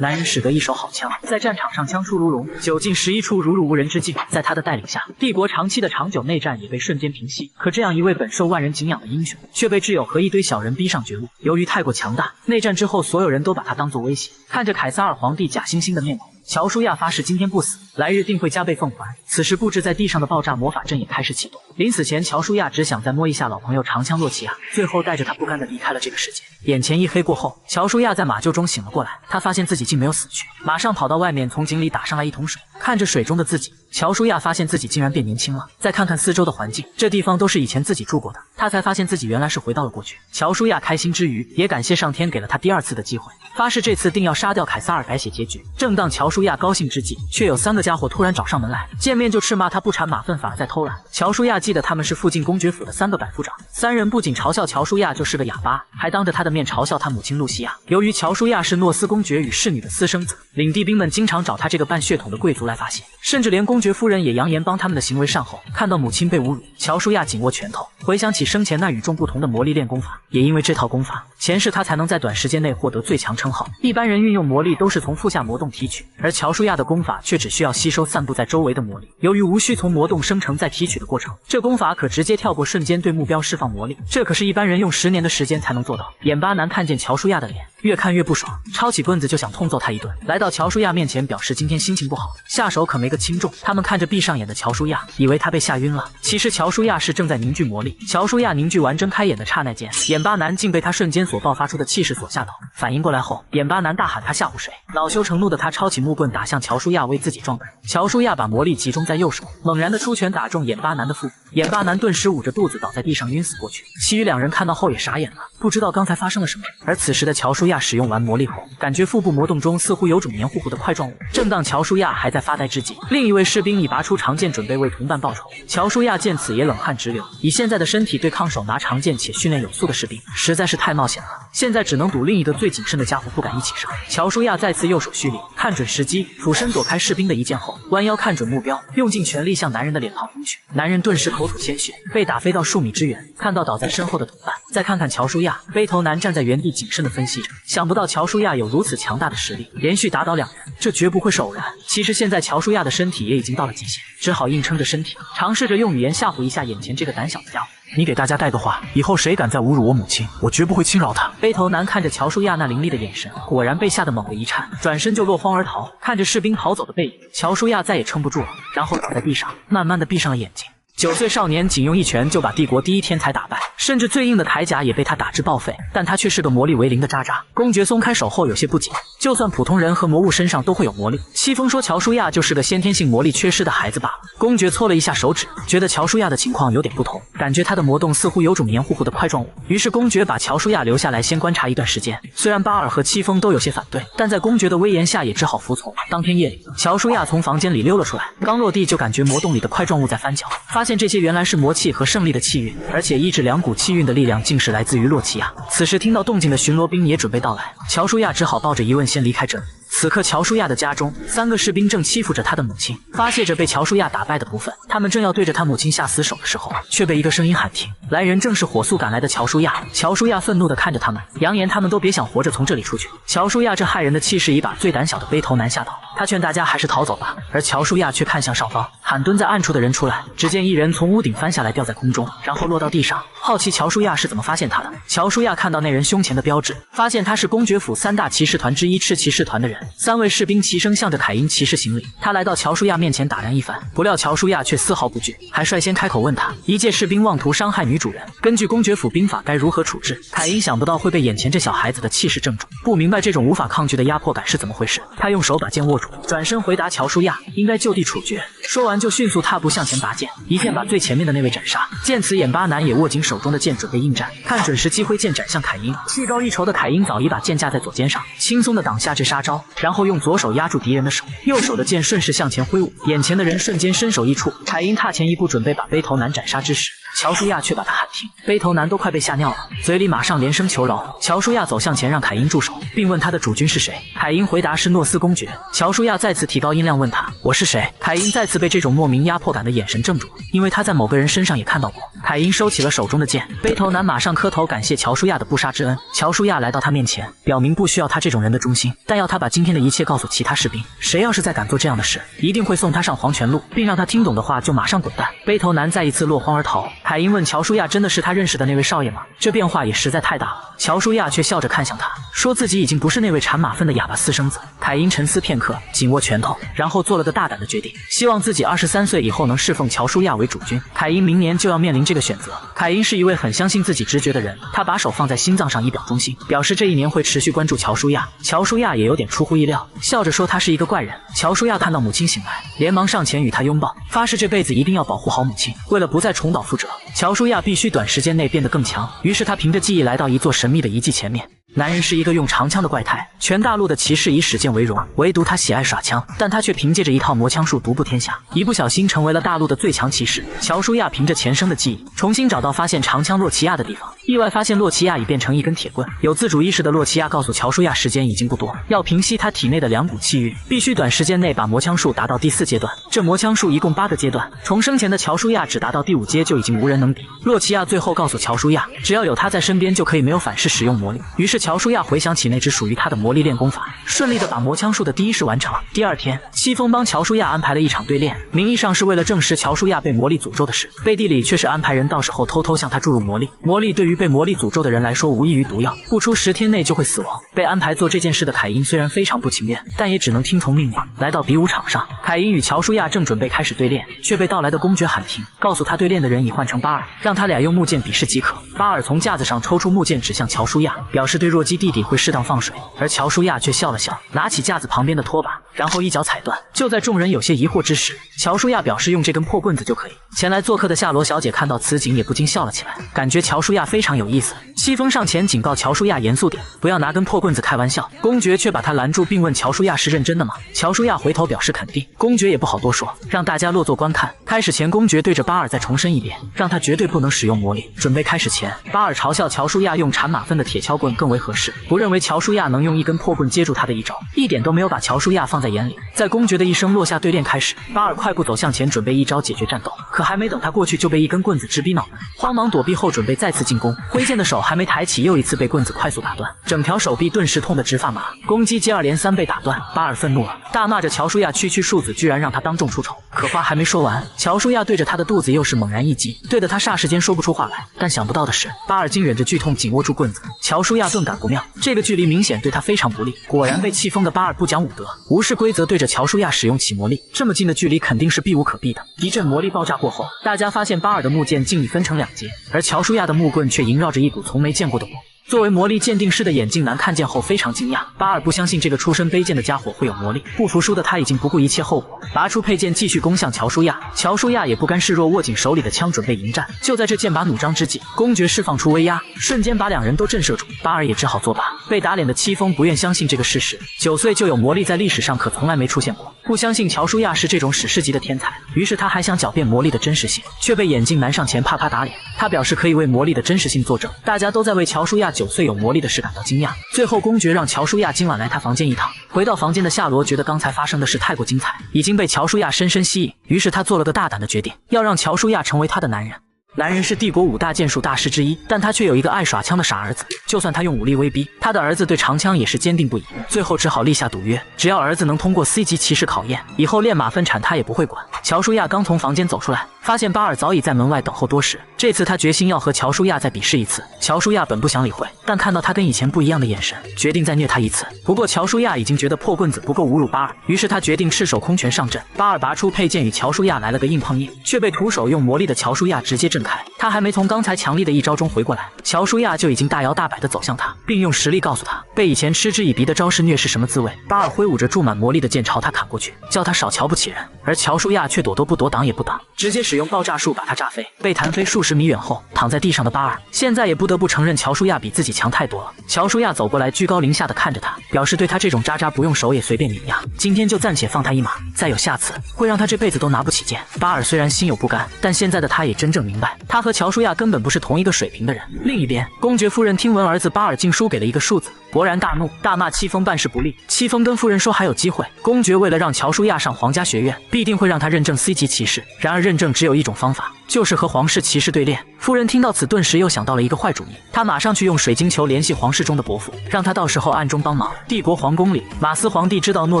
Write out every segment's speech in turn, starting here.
男人使得一手好枪，在战场上枪出如龙，久尽11处如入无人之境。在他的带领下，帝国长期的长久内战也被瞬间平息。可这样一位本受万人敬仰的英雄，却被挚友和一堆小人逼上绝路。由于太过强大，内战之后所有人都把他当作威胁。看着凯撒尔皇帝假惺惺的面孔，乔舒亚发誓今天不死，来日定会加倍奉还。此时布置在地上的爆炸魔法阵也开始启动。临死前，乔舒亚只想再摸一下老朋友长枪洛奇亚，最后带着他不甘地离开了这个世界。眼前一黑过后，乔舒亚在马厩中醒了过来，他发现自己竟没有死去，马上跑到外面，从井里打上来一桶水。看着水中的自己，乔舒亚发现自己竟然变年轻了。再看看四周的环境，这地方都是以前自己住过的，他才发现自己原来是回到了过去。乔舒亚开心之余，也感谢上天给了他第2次的机会，发誓这次定要杀掉凯撒尔，改写结局。正当乔舒亚高兴之际，却有3个家伙突然找上门来，见面就斥骂他不产马粪，反而在偷懒。乔舒亚记得他们是附近公爵府的3个百夫长，3人不仅嘲笑乔舒亚就是个哑巴，还当着他的面嘲笑他母亲露西亚。由于乔舒亚是诺斯公爵与侍女的私生子，领地兵们经常找他这个半血统的贵族来发泄，甚至连公爵夫人也扬言帮他们的行为善后。看到母亲被侮辱，乔舒亚紧握拳头，回想起生前那与众不同的魔力练功法，也因为这套功法，前世他才能在短时间内获得最强称号。一般人运用魔力都是从腹下魔洞提取，而乔舒亚的功法却只需要吸收散布在周围的魔力。由于无需从魔洞生成再提取的过程，这功法可直接跳过瞬间对目标释放魔力，这可是一般人用10年的时间才能做到。眼巴男看见乔舒亚的脸，越看越不爽，抄起棍子就想痛揍他一顿。来到乔舒亚面前，表示今天心情不好，下手可没个轻重。他们看着闭上眼的乔舒亚，以为他被吓晕了，其实乔舒亚是正在凝聚魔力。乔舒亚凝聚完睁开眼的刹那间，眼巴男竟被他瞬间所爆发出的气势所吓倒。反应过来后，眼巴男大喊他吓唬谁？恼羞成怒的他抄起木棍打向乔舒亚，为自己壮胆。乔舒亚把魔力集中在右手，猛然的出拳打中眼巴男的腹部，眼巴男顿时捂着肚子倒在地上晕死过去。其余2人看到后也傻眼了，不知道刚才发生了什么。而此时的乔舒亚使用完魔力后，感觉腹部魔洞中似乎有种黏糊糊的块状物。正当乔舒亚还在发呆之际，另一位士兵已拔出长剑准备为同伴报仇。乔舒亚见此也冷汗直流，以现在的身体对抗手拿长剑且训练有素的士兵实在是太冒险了，现在只能赌另一个最谨慎的家伙不敢一起上。乔舒亚再次右手蓄力，看准时机，俯身躲开士兵的一剑后，弯腰看准目标，用尽全力向男人的脸庞轰去。男人顿时口吐鲜血，被打飞到数米之远。看到倒在身后的同伴，再看看乔舒亚，背头男站在原地谨慎地分析着，想不到乔舒亚有如此强大的实力，连续打倒2人，这绝不会是偶然。其实现在乔舒亚的身体也已经到了极限，只好硬撑着身体，尝试着用语言吓唬一下眼前这个胆小的家伙。你给大家带个话，以后谁敢再侮辱我母亲，我绝不会轻饶他。背头男看着乔舒亚那凌厉的眼神，果然被吓得猛地一颤，转身就落荒而逃。看着士兵逃走的背影，乔舒亚再也撑不住了，然后倒在地上，慢慢的闭上了眼睛。9岁少年仅用1拳就把帝国第1天才打败，甚至最硬的铠甲也被他打至报废，但他却是个魔力为0的渣渣。公爵松开手后有些不解，就算普通人和魔物身上都会有魔力，戚风说乔舒亚就是个先天性魔力缺失的孩子罢了。公爵搓了一下手指，觉得乔舒亚的情况有点不同，感觉他的魔洞似乎有种黏糊糊的块状物，于是公爵把乔舒亚留下来先观察一段时间。虽然巴尔和戚风都有些反对，但在公爵的威严下也只好服从。当天夜里，乔舒亚从房间里溜了出来，刚落地就感觉魔洞里的块状物在翻搅，发现这些原来是魔气和胜利的气运，而且抑制2股气运的力量竟是来自于洛奇亚。此时听到动静的巡逻兵也准备到来，乔舒亚只好抱着疑问先离开这里。此刻乔舒亚的家中，3个士兵正欺负着他的母亲，发泄着被乔舒亚打败的不忿。他们正要对着他母亲下死手的时候，却被一个声音喊停。来人正是火速赶来的乔舒亚。乔舒亚愤怒地看着他们，扬言他们都别想活着从这里出去。乔舒亚这骇人的气势已把最胆小的背头男吓倒，他劝大家还是逃走吧，而乔舒亚却看向上方，喊蹲在暗处的人出来。只见一人从屋顶翻下来，掉在空中，然后落到地上。好奇乔舒亚是怎么发现他的。乔舒亚看到那人胸前的标志，发现他是公爵府3大骑士团之一赤骑士团的人。3位士兵齐声向着凯因骑士行礼。他来到乔舒亚面前打量一番，不料乔舒亚却丝毫不惧，还率先开口问他：一介士兵妄图伤害女主人，根据公爵府兵法该如何处置？凯因想不到会被眼前这小孩子的气势正中，不明白这种无法抗拒的压迫感是怎么回事。他用手把剑握住，转身回答乔舒亚：应该就地处决。说完就迅速踏步向前拔剑，一剑把最前面的那位斩杀。见此，眼巴男也握紧手中的剑准备应战，看准时机挥剑斩向凯因。技高一筹的凯因早已把剑架在左肩上，轻松地挡下这杀招，然后用左手压住敌人的手，右手的剑顺势向前挥舞。眼前的人瞬间伸手一触，凯因踏前一步准备把背头男斩杀之时，乔舒亚却把他喊停。背头男都快被吓尿了，嘴里马上连声求饶。乔舒亚走向前让凯因住手，并问他的主君是谁。凯因回答是诺斯公爵。乔舒亚再次提高音量问他我是谁。凯因再次被这种莫名压迫感的眼神怔住了，因为他在某个人身上也看到过。凯因收起了手中的剑，背头男马上磕头感谢乔舒亚的不杀之恩。乔舒亚来到他面前，表明不需要他这种人的忠心，但要他把今天的一切告诉其他士兵，谁要是再敢做这样的事，一定会送他上黄泉路，并让他听懂的话就马上滚蛋。背头男再一次落荒而逃。凯因问乔舒亚真的是他认识的那位少爷吗？这变化也实在太大了。乔舒亚却笑着看向他，说自己已经不是那位产马粪的哑巴私生子。凯因沉思片刻，紧握拳头，然后做了个大胆的决定，希望自己23岁以后能侍奉乔舒亚为主君。凯因明年就要面临这个选择。凯因是一位很相信自己直觉的人，他把手放在心脏上以表忠心，表示这一年会持续关注乔舒亚。乔舒亚也有点出乎意料，笑着说他是一个怪人。乔舒亚看到母亲醒来，连忙上前与她拥抱，发誓这辈子一定要保护好母亲。为了不再重蹈覆辙，乔舒亚必须短时间内变得更强。于是他凭着记忆来到一座神秘的遗迹前面。男人是一个用长枪的怪胎，全大陆的骑士以使剑为荣，唯独他喜爱耍枪，但他却凭借着一套魔枪术独步天下，一不小心成为了大陆的最强骑士。乔舒亚凭着前生的记忆，重新找到发现长枪洛奇亚的地方，意外发现洛奇亚已变成一根铁棍。有自主意识的洛奇亚告诉乔舒亚时间已经不多，要平息他体内的2股气运，必须短时间内把魔枪术达到第4阶段。这魔枪术一共8个阶段，重生前的乔舒亚只达到第5阶就已经无人能敌。洛奇亚最后告诉乔舒亚，只要有他在身边就可以没有反噬使用魔力。于是乔舒亚回想起那只属于他的魔力练功法，顺利的把魔枪术的第1式完成了。第2天，戚风帮乔舒亚安排了一场对练，名义上是为了证实乔舒亚被魔力诅咒的事，背地里却是安排人到时候偷偷向他注入魔力。魔力对于被魔力诅咒的人来说无异于毒药，不出10天内就会死亡。被安排做这件事的凯因虽然非常不情愿，但也只能听从命令。来到比武场上，凯因与乔舒亚正准备开始对练，却被到来的公爵喊停，告诉他对练的人已换成巴尔，让他俩用木剑比试即可。巴尔从架子上抽出木剑指向乔舒亚，表示对弱鸡弟弟会适当放水，而乔舒亚却笑了笑，拿起架子旁边的拖把，然后一脚踩断。就在众人有些疑惑之时，乔舒亚表示用这根破棍子就可以。前来做客的夏罗小姐看到此景也不禁笑了起来，感觉乔舒亚非常有意思。戚风上前警告乔舒亚严肃点，不要拿根破棍子开玩笑。公爵却把他拦住，并问乔舒亚是认真的吗？乔舒亚回头表示肯定。公爵也不好多说，让大家落座观看。开始前，公爵对着巴尔再重申一遍，让他绝对不能使用魔力。准备开始前，巴尔嘲笑乔舒亚用产马粪的铁锹棍更为合适，不认为乔舒亚能用一根破棍接住他的一招，一点都没有把乔舒亚放在眼里。在公爵的一声落下，对练开始。巴尔快步走向前，准备一招解决战斗，可还没等他过去，就被一根棍子直逼脑门。慌忙躲避后，准备再次进攻，挥剑的手还没抬起，又一次被棍子快速打断，整条手臂顿时痛得直发麻。攻击接二连三被打断，巴尔愤怒了，大骂着乔舒亚区区庶子居然让他当众出丑。可话还没说完，乔舒亚对着他的肚子又是猛然一击，对得他霎时间说不出话来。但想不到的是，巴尔竟忍着剧痛紧握住棍子。乔舒亚顿感不妙，这个距离明显对他非常不利。果然被气疯的巴尔不讲武德，无视规则，对着乔舒亚使用起魔力。这么近的距离肯定是避无可避的。一阵魔力爆炸过后，大家发现巴尔的木剑竟已分成2截，而乔舒亚的木棍却萦绕着一股从没见过的魔。作为魔力鉴定师的眼镜男看见后非常惊讶，巴尔不相信这个出身卑贱的家伙会有魔力。不服输的他已经不顾一切后果，拔出佩剑继续攻向乔舒亚。乔舒亚也不甘示弱，握紧手里的枪准备迎战。就在这剑拔弩张之际，公爵释放出威压，瞬间把2人都震慑住。巴尔也只好作罢。被打脸的戚风不愿相信这个事实，9岁就有魔力在历史上可从来没出现过，不相信乔舒亚是这种史诗级的天才。于是他还想狡辩魔力的真实性，却被眼镜男上前啪啪打脸。他表示可以为魔力的真实性作证。大家都在为乔舒亚9岁有魔力的事感到惊讶。最后公爵让乔舒亚今晚来他房间一趟。回到房间的夏罗觉得刚才发生的事太过精彩，已经被乔舒亚深深吸引，于是他做了个大胆的决定，要让乔舒亚成为他的男人。男人是帝国5大剑术大师之一，但他却有一个爱耍枪的傻儿子。就算他用武力威逼，他的儿子对长枪也是坚定不移。最后只好立下赌约，只要儿子能通过 C 级骑士考验，以后练马粪铲他也不会管。乔舒亚刚从房间走出来，发现巴尔早已在门外等候多时。这次他决心要和乔舒亚再比试一次。乔舒亚本不想理会，但看到他跟以前不一样的眼神，决定再虐他一次。不过乔舒亚已经觉得破棍子不够侮辱巴尔，于是他决定赤手空拳上阵。巴尔拔出佩剑与乔舒亚来了个硬碰硬，却被徒手用魔力的乔舒亚直接震开。他还没从刚才强力的一招中回过来，乔舒亚就已经大摇大摆地走向他，并用实力告诉他被以前嗤之以鼻的招式虐是什么滋味。巴尔挥舞着注满魔力的剑朝他砍过去，叫他少瞧不起人，而乔舒亚却躲都不躲，挡也不挡，直接使用爆炸术把他炸飞，被弹飞数十米远后，躺在地上的巴尔现在也不得不承认乔舒亚比自己强太多了。乔舒亚走过来，居高临下的看着他，表示对他这种渣渣不用手也随便碾压，今天就暂且放他一马，再有下次会让他这辈子都拿不起剑。巴尔虽然心有不甘，但现在的他也真正明白，他和乔舒亚根本不是同一个水平的人。另一边，公爵夫人听闻儿子巴尔竟输给了一个数字，勃然大怒，大骂戚风办事不力。戚风跟夫人说还有机会，公爵为了让乔舒亚上皇家学院，必定会让他认证 C 级骑士。然而认证只有一种方法，就是和皇室骑士对练。夫人听到此，顿时又想到了一个坏主意，她马上去用水晶球联系皇室中的伯父，让他到时候暗中帮忙。帝国皇宫里，马斯皇帝知道诺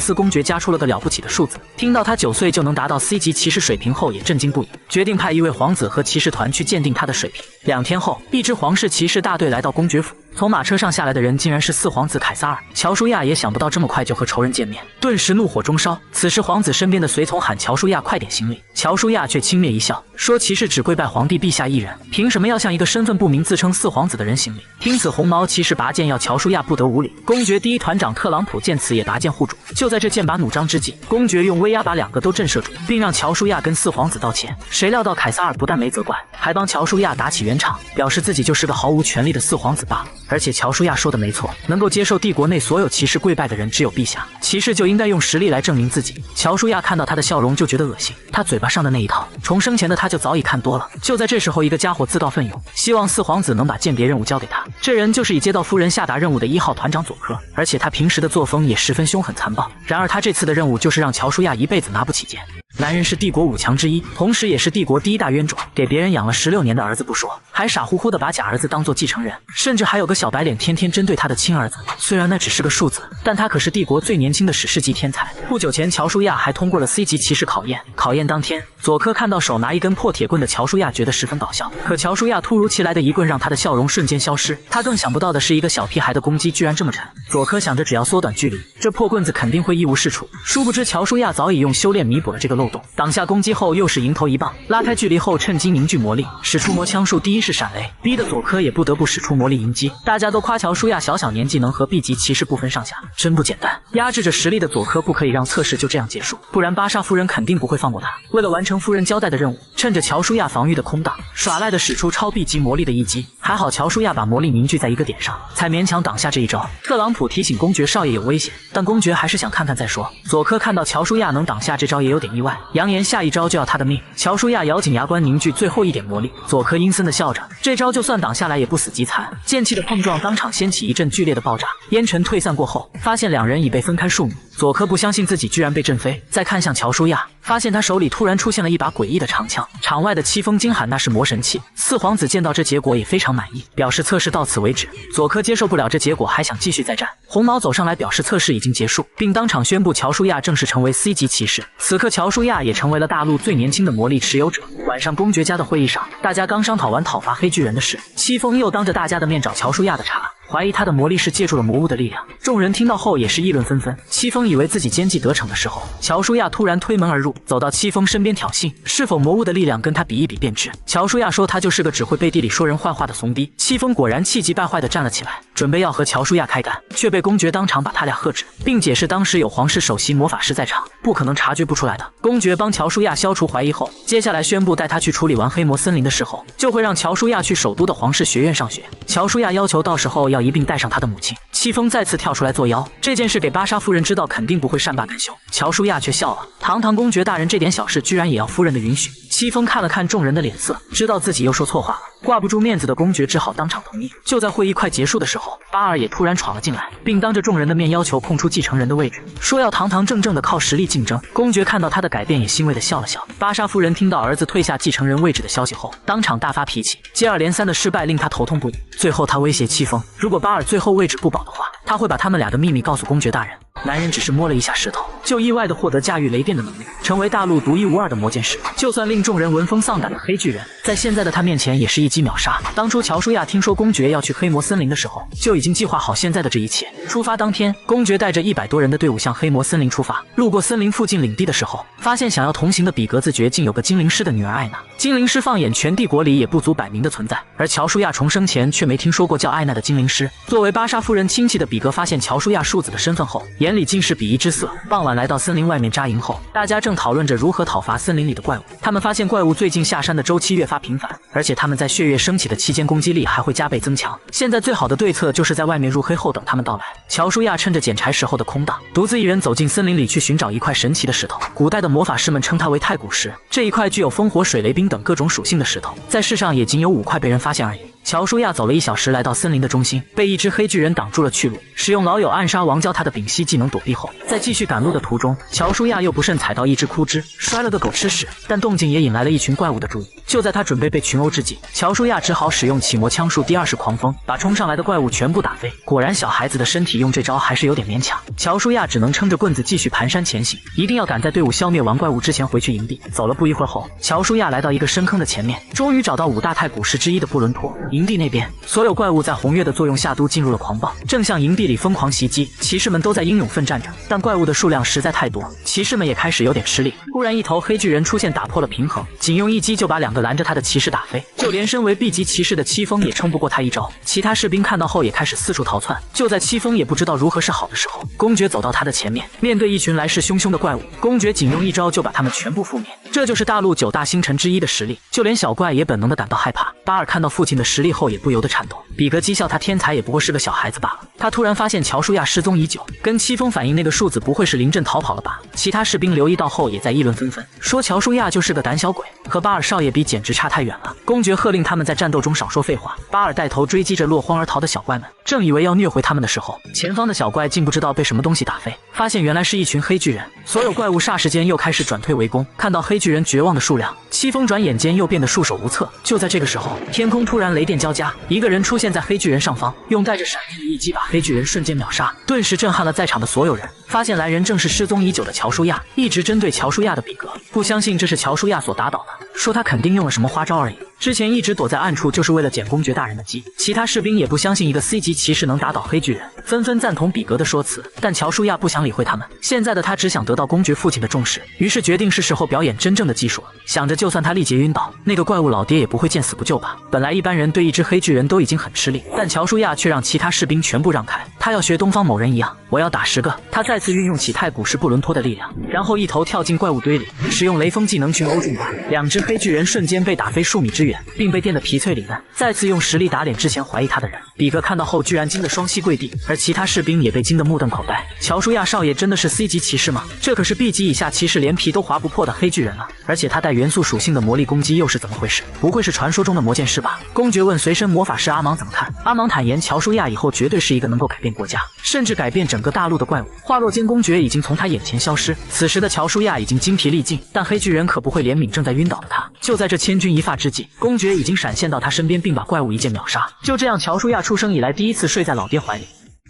斯公爵加出了个了不起的数字，听到他9岁就能达到 C 级骑士水平后也震惊不已，决定派一位皇子和骑士团去鉴定他的水平。2天后，一支皇室骑士大队来到公爵府，从马车上下来的人竟然是4皇子凯撒尔。乔舒亚也想不到这么快就和仇人见面，顿时怒火中烧。此时皇子身边的随从喊乔舒亚快点行礼，乔舒亚却轻蔑一笑，说骑士只跪拜皇帝陛下一人，凭什么要向一个身份不明自称4皇子的人行礼？听此，红毛骑士拔剑要乔舒亚不得无礼。公爵第一团长特朗普见此也拔剑护主。就在这剑拔弩张之际，公爵用威压把2个都震慑住，并让乔舒亚跟4皇子道歉。谁料到凯撒尔不但没责怪，还帮乔舒亚打起圆场，表示自己就是个毫无权力的4皇子罢了。而且乔舒亚说的没错，能够接受帝国内所有骑士跪拜的人只有陛下，骑士就应该用实力来证明自己。乔舒亚看到他的笑容就觉得恶心，他嘴巴上的那一套，从生前的他就早已看多了。就在这时候，一个家伙自告奋勇，希望4皇子能把鉴别任务交给他。这人就是已接到夫人下达任务的1号团长佐科，而且他平时的作风也十分凶狠残暴。然而他这次的任务就是让乔舒亚一辈子拿不起剑。男人是帝国5强之一，同时也是帝国第1大冤种，给别人养了16年的儿子不说，还傻乎乎的把假儿子当作继承人，甚至还有个小白脸天天针对他的亲儿子。虽然那只是个数字，但他可是帝国最年轻的史诗级天才。不久前，乔舒亚还通过了 C 级骑士考验。考验当天，佐科看到手拿一根破铁棍的乔舒亚，觉得十分搞笑。可乔舒亚突如其来的一棍让他的笑容瞬间消失。他更想不到的是，一个小屁孩的攻击居然这么沉。佐科想着只要缩短距离，这破棍子肯定会一无是处。殊不知乔舒亚早已用修炼弥补了这个漏洞，挡下攻击后又是迎头一棒，拉开距离后趁机凝聚魔力，使出魔枪术第一式闪雷，逼得佐科也不得不使出魔力迎击。大家都夸乔舒亚小小年纪能和 B 级骑士不分上下，真不简单。压制着实力的佐科不可以让测试就这样结束，不然巴莎夫人肯定不会放过他。为了完成夫人交代的任务，趁着乔舒亚防御的空档，耍赖的使出超 B 级魔力的一击。还好乔舒亚把魔力凝聚在一个点上，才勉强挡下这一招。特朗普提醒公爵少爷有危险，但公爵还是想看看再说。佐科看到乔舒亚能挡下这招也有点意外，扬言下一招就要他的命。乔舒亚咬紧牙关凝聚最后一点魔力，佐科阴森的笑着，这招就算挡下来也不死即残。剑气的碰撞当场掀起一阵剧烈的爆炸，烟尘退散过后，发现2人已被分开数米。佐科不相信自己居然被震飞，再看向乔舒亚，发现他手里突然出现了一把诡异的长枪。场外的戚风惊喊那是魔神器。4皇子见到这结果也非常满意，表示测试到此为止。佐科接受不了这结果，还想继续再战。红毛走上来表示测试已经结束，并当场宣布乔舒亚正式成为 C 级骑士。此刻乔舒亚也成为了大陆最年轻的魔力持有者。晚上公爵家的会议上，大家刚商讨完讨伐黑巨人的事，戚风又当着大家的面找乔舒亚的茬，怀疑他的魔力是借助了魔物的力量。众人听到后也是议论纷纷。戚风以为自己奸计得逞的时候，乔舒亚突然推门而入，走到戚风身边挑衅，是否魔物的力量跟他比一比便知。乔舒亚说他就是个只会背地里说人坏话的怂逼。戚风果然气急败坏地站了起来，准备要和乔舒亚开干，却被公爵当场把他俩喝止，并解释当时有皇室首席魔法师在场，不可能察觉不出来的。公爵帮乔舒亚消除怀疑后，接下来宣布带他去处理完黑魔森林的事后，就会让乔舒亚去首都的皇室学院上学。乔舒亚要求到时候要一并带上他的母亲。戚风再次跳出来作妖，这件事给巴莎夫人知道肯定不会善罢甘休。乔舒亚却笑了，堂堂公爵大人这点小事居然也要夫人的允许。戚风看了看众人的脸色，知道自己又说错话了，挂不住面子的公爵只好当场同意。就在会议快结束的时候，巴尔也突然闯了进来，并当着众人的面要求空出继承人的位置，说要堂堂正正的靠实力竞争。公爵看到他的改变也欣慰的笑了笑。巴莎夫人听到儿子退下继承人位置的消息后，当场大发脾气，接二连三的失败令他头痛不已。最后他威胁戚风，如果巴尔最后位置不保的话，他会把他们俩的秘密告诉公爵大人。男人只是摸了一下石头，就意外地获得驾驭雷电的能力，成为大陆独一无二的魔剑士。就算令众人闻风丧胆的黑巨人，在现在的他面前也是一击秒杀。当初乔舒亚听说公爵要去黑魔森林的时候，就已经计划好现在的这一切。出发当天，公爵带着100多人的队伍向黑魔森林出发。路过森林附近领地的时候，发现想要同行的比格子爵竟有个精灵师的女儿艾娜。精灵师放眼全帝国里也不足100名的存在，而乔舒亚重生前却没听说过叫艾娜的精灵师。作为巴莎夫人亲戚的比格发现乔舒亚庶子的身份后，也眼里尽是鄙夷之色。傍晚来到森林外面扎营后，大家正讨论着如何讨伐森林里的怪物。他们发现怪物最近下山的周期越发频繁，而且他们在血月升起的期间攻击力还会加倍增强。现在最好的对策就是在外面入黑后等他们到来。乔舒亚趁着捡柴时候的空档，独自一人走进森林里去寻找一块神奇的石头。古代的魔法师们称它为太古石，这一块具有风火水雷冰等各种属性的石头，在世上也仅有5块被人发现而已。乔舒亚走了1小时来到森林的中心，被一只黑巨人挡住了去路，使用老友暗杀王教他的丙烯技能躲避后，在继续赶路的途中，乔舒亚又不慎踩到一只枯枝，摔了个狗吃屎，但动静也引来了一群怪物的注意。就在他准备被群殴之际，乔舒亚只好使用启魔枪术第2式狂风，把冲上来的怪物全部打飞。果然小孩子的身体用这招还是有点勉强，乔舒亚只能撑着棍子继续蹒跚前行，一定要赶在队伍消灭完怪物之前回去营地。走了不一会儿后，乔舒亚来到一个深坑的前面，终于找到5大太古石之一的布伦托。营地那边，所有怪物在红月的作用下都进入了狂暴，正向营地里疯狂袭击。骑士们都在英勇奋战着，但怪物的数量实在太多，骑士们也开始有点吃力。突然一头黑巨人出现，打破了平衡，仅用一击就把2个拦着他的骑士打飞，就连身为 B 级骑士的戚风也撑不过他一招。其他士兵看到后也开始四处逃窜。就在戚风也不知道如何是好的时候，公爵走到他的前面，面对一群来势汹汹的怪物，公爵仅用一招就把他们全部覆灭。这就是大陆9大星辰之一的实力，就连小怪也本能的感到害怕。巴尔看到父亲的实力后也不由得颤抖。比格讥笑他天才也不过是个小孩子罢了。他突然发现乔舒亚失踪已久，跟戚风反映那个数字不会是临阵逃跑了吧？其他士兵留意到后也在议论纷纷，说乔舒亚就是个胆小鬼，和巴尔少爷比简直差太远了。公爵喝令他们在战斗中少说废话。巴尔带头追击着落荒而逃的小怪们，正以为要虐回他们的时候，前方的小怪竟不知道被什么东西打飞，发现原来是一群黑巨人。所有怪物霎时间又开始转退围攻。看到黑巨人绝望的数量，戚风转眼间又变得束手无策。就在这个时候，天空突然雷电交加，一个人出现在黑巨人上方，用带着闪电的一击把黑巨人瞬间秒杀，顿时震撼了在场的所有人。发现来人正是失踪已久的乔舒亚，一直针对乔舒亚的比格不相信这是乔舒亚所打倒的，说他肯定用了什么花招而已，之前一直躲在暗处就是为了捡公爵大人的机。其他士兵也不相信一个 C 级骑士能打倒黑巨人，纷纷赞同比格的说辞，但乔舒亚不想理会他们。现在的他只想得到公爵父亲的重视，于是决定是时候表演真正的技术了。想着就算他力竭晕倒，那个怪物老爹也不会见死不救吧。本来一般人对一只黑巨人都已经很吃力，但乔舒亚却让其他士兵全部让开。他要学东方某人一样，我要打10个。他再次运用起太古石布伦托的力量，然后一头跳进怪物堆里，使用雷锋技能群殴中怪，2只黑巨人瞬间被打飞数米之远，并被电得皮脆里嫩。再次用实力打脸之前怀疑他的人。比格看到后居然惊得双膝跪地，而其他士兵也被惊得目瞪口呆。乔舒亚少爷真的是 C 级骑士吗？这可是 B 级以下骑士连皮都划不破的黑巨人了，而且他带元素属性的魔力攻击又是怎么回事？不会是传说中的魔剑士吧？公爵问随身魔法师阿芒怎么看。阿芒坦言乔舒亚以后绝对是一个能够改变国家，甚至改变整个大陆的怪物。话落间，公爵已经从他眼前消失。此时的乔舒亚已经精疲力尽，但黑巨人可不会怜悯正在晕倒的他。就在这千钧一发之际，公爵已经闪现到他身边，并把怪物一剑秒杀。就这样，乔舒亚出生以来第一次睡在老爹怀里。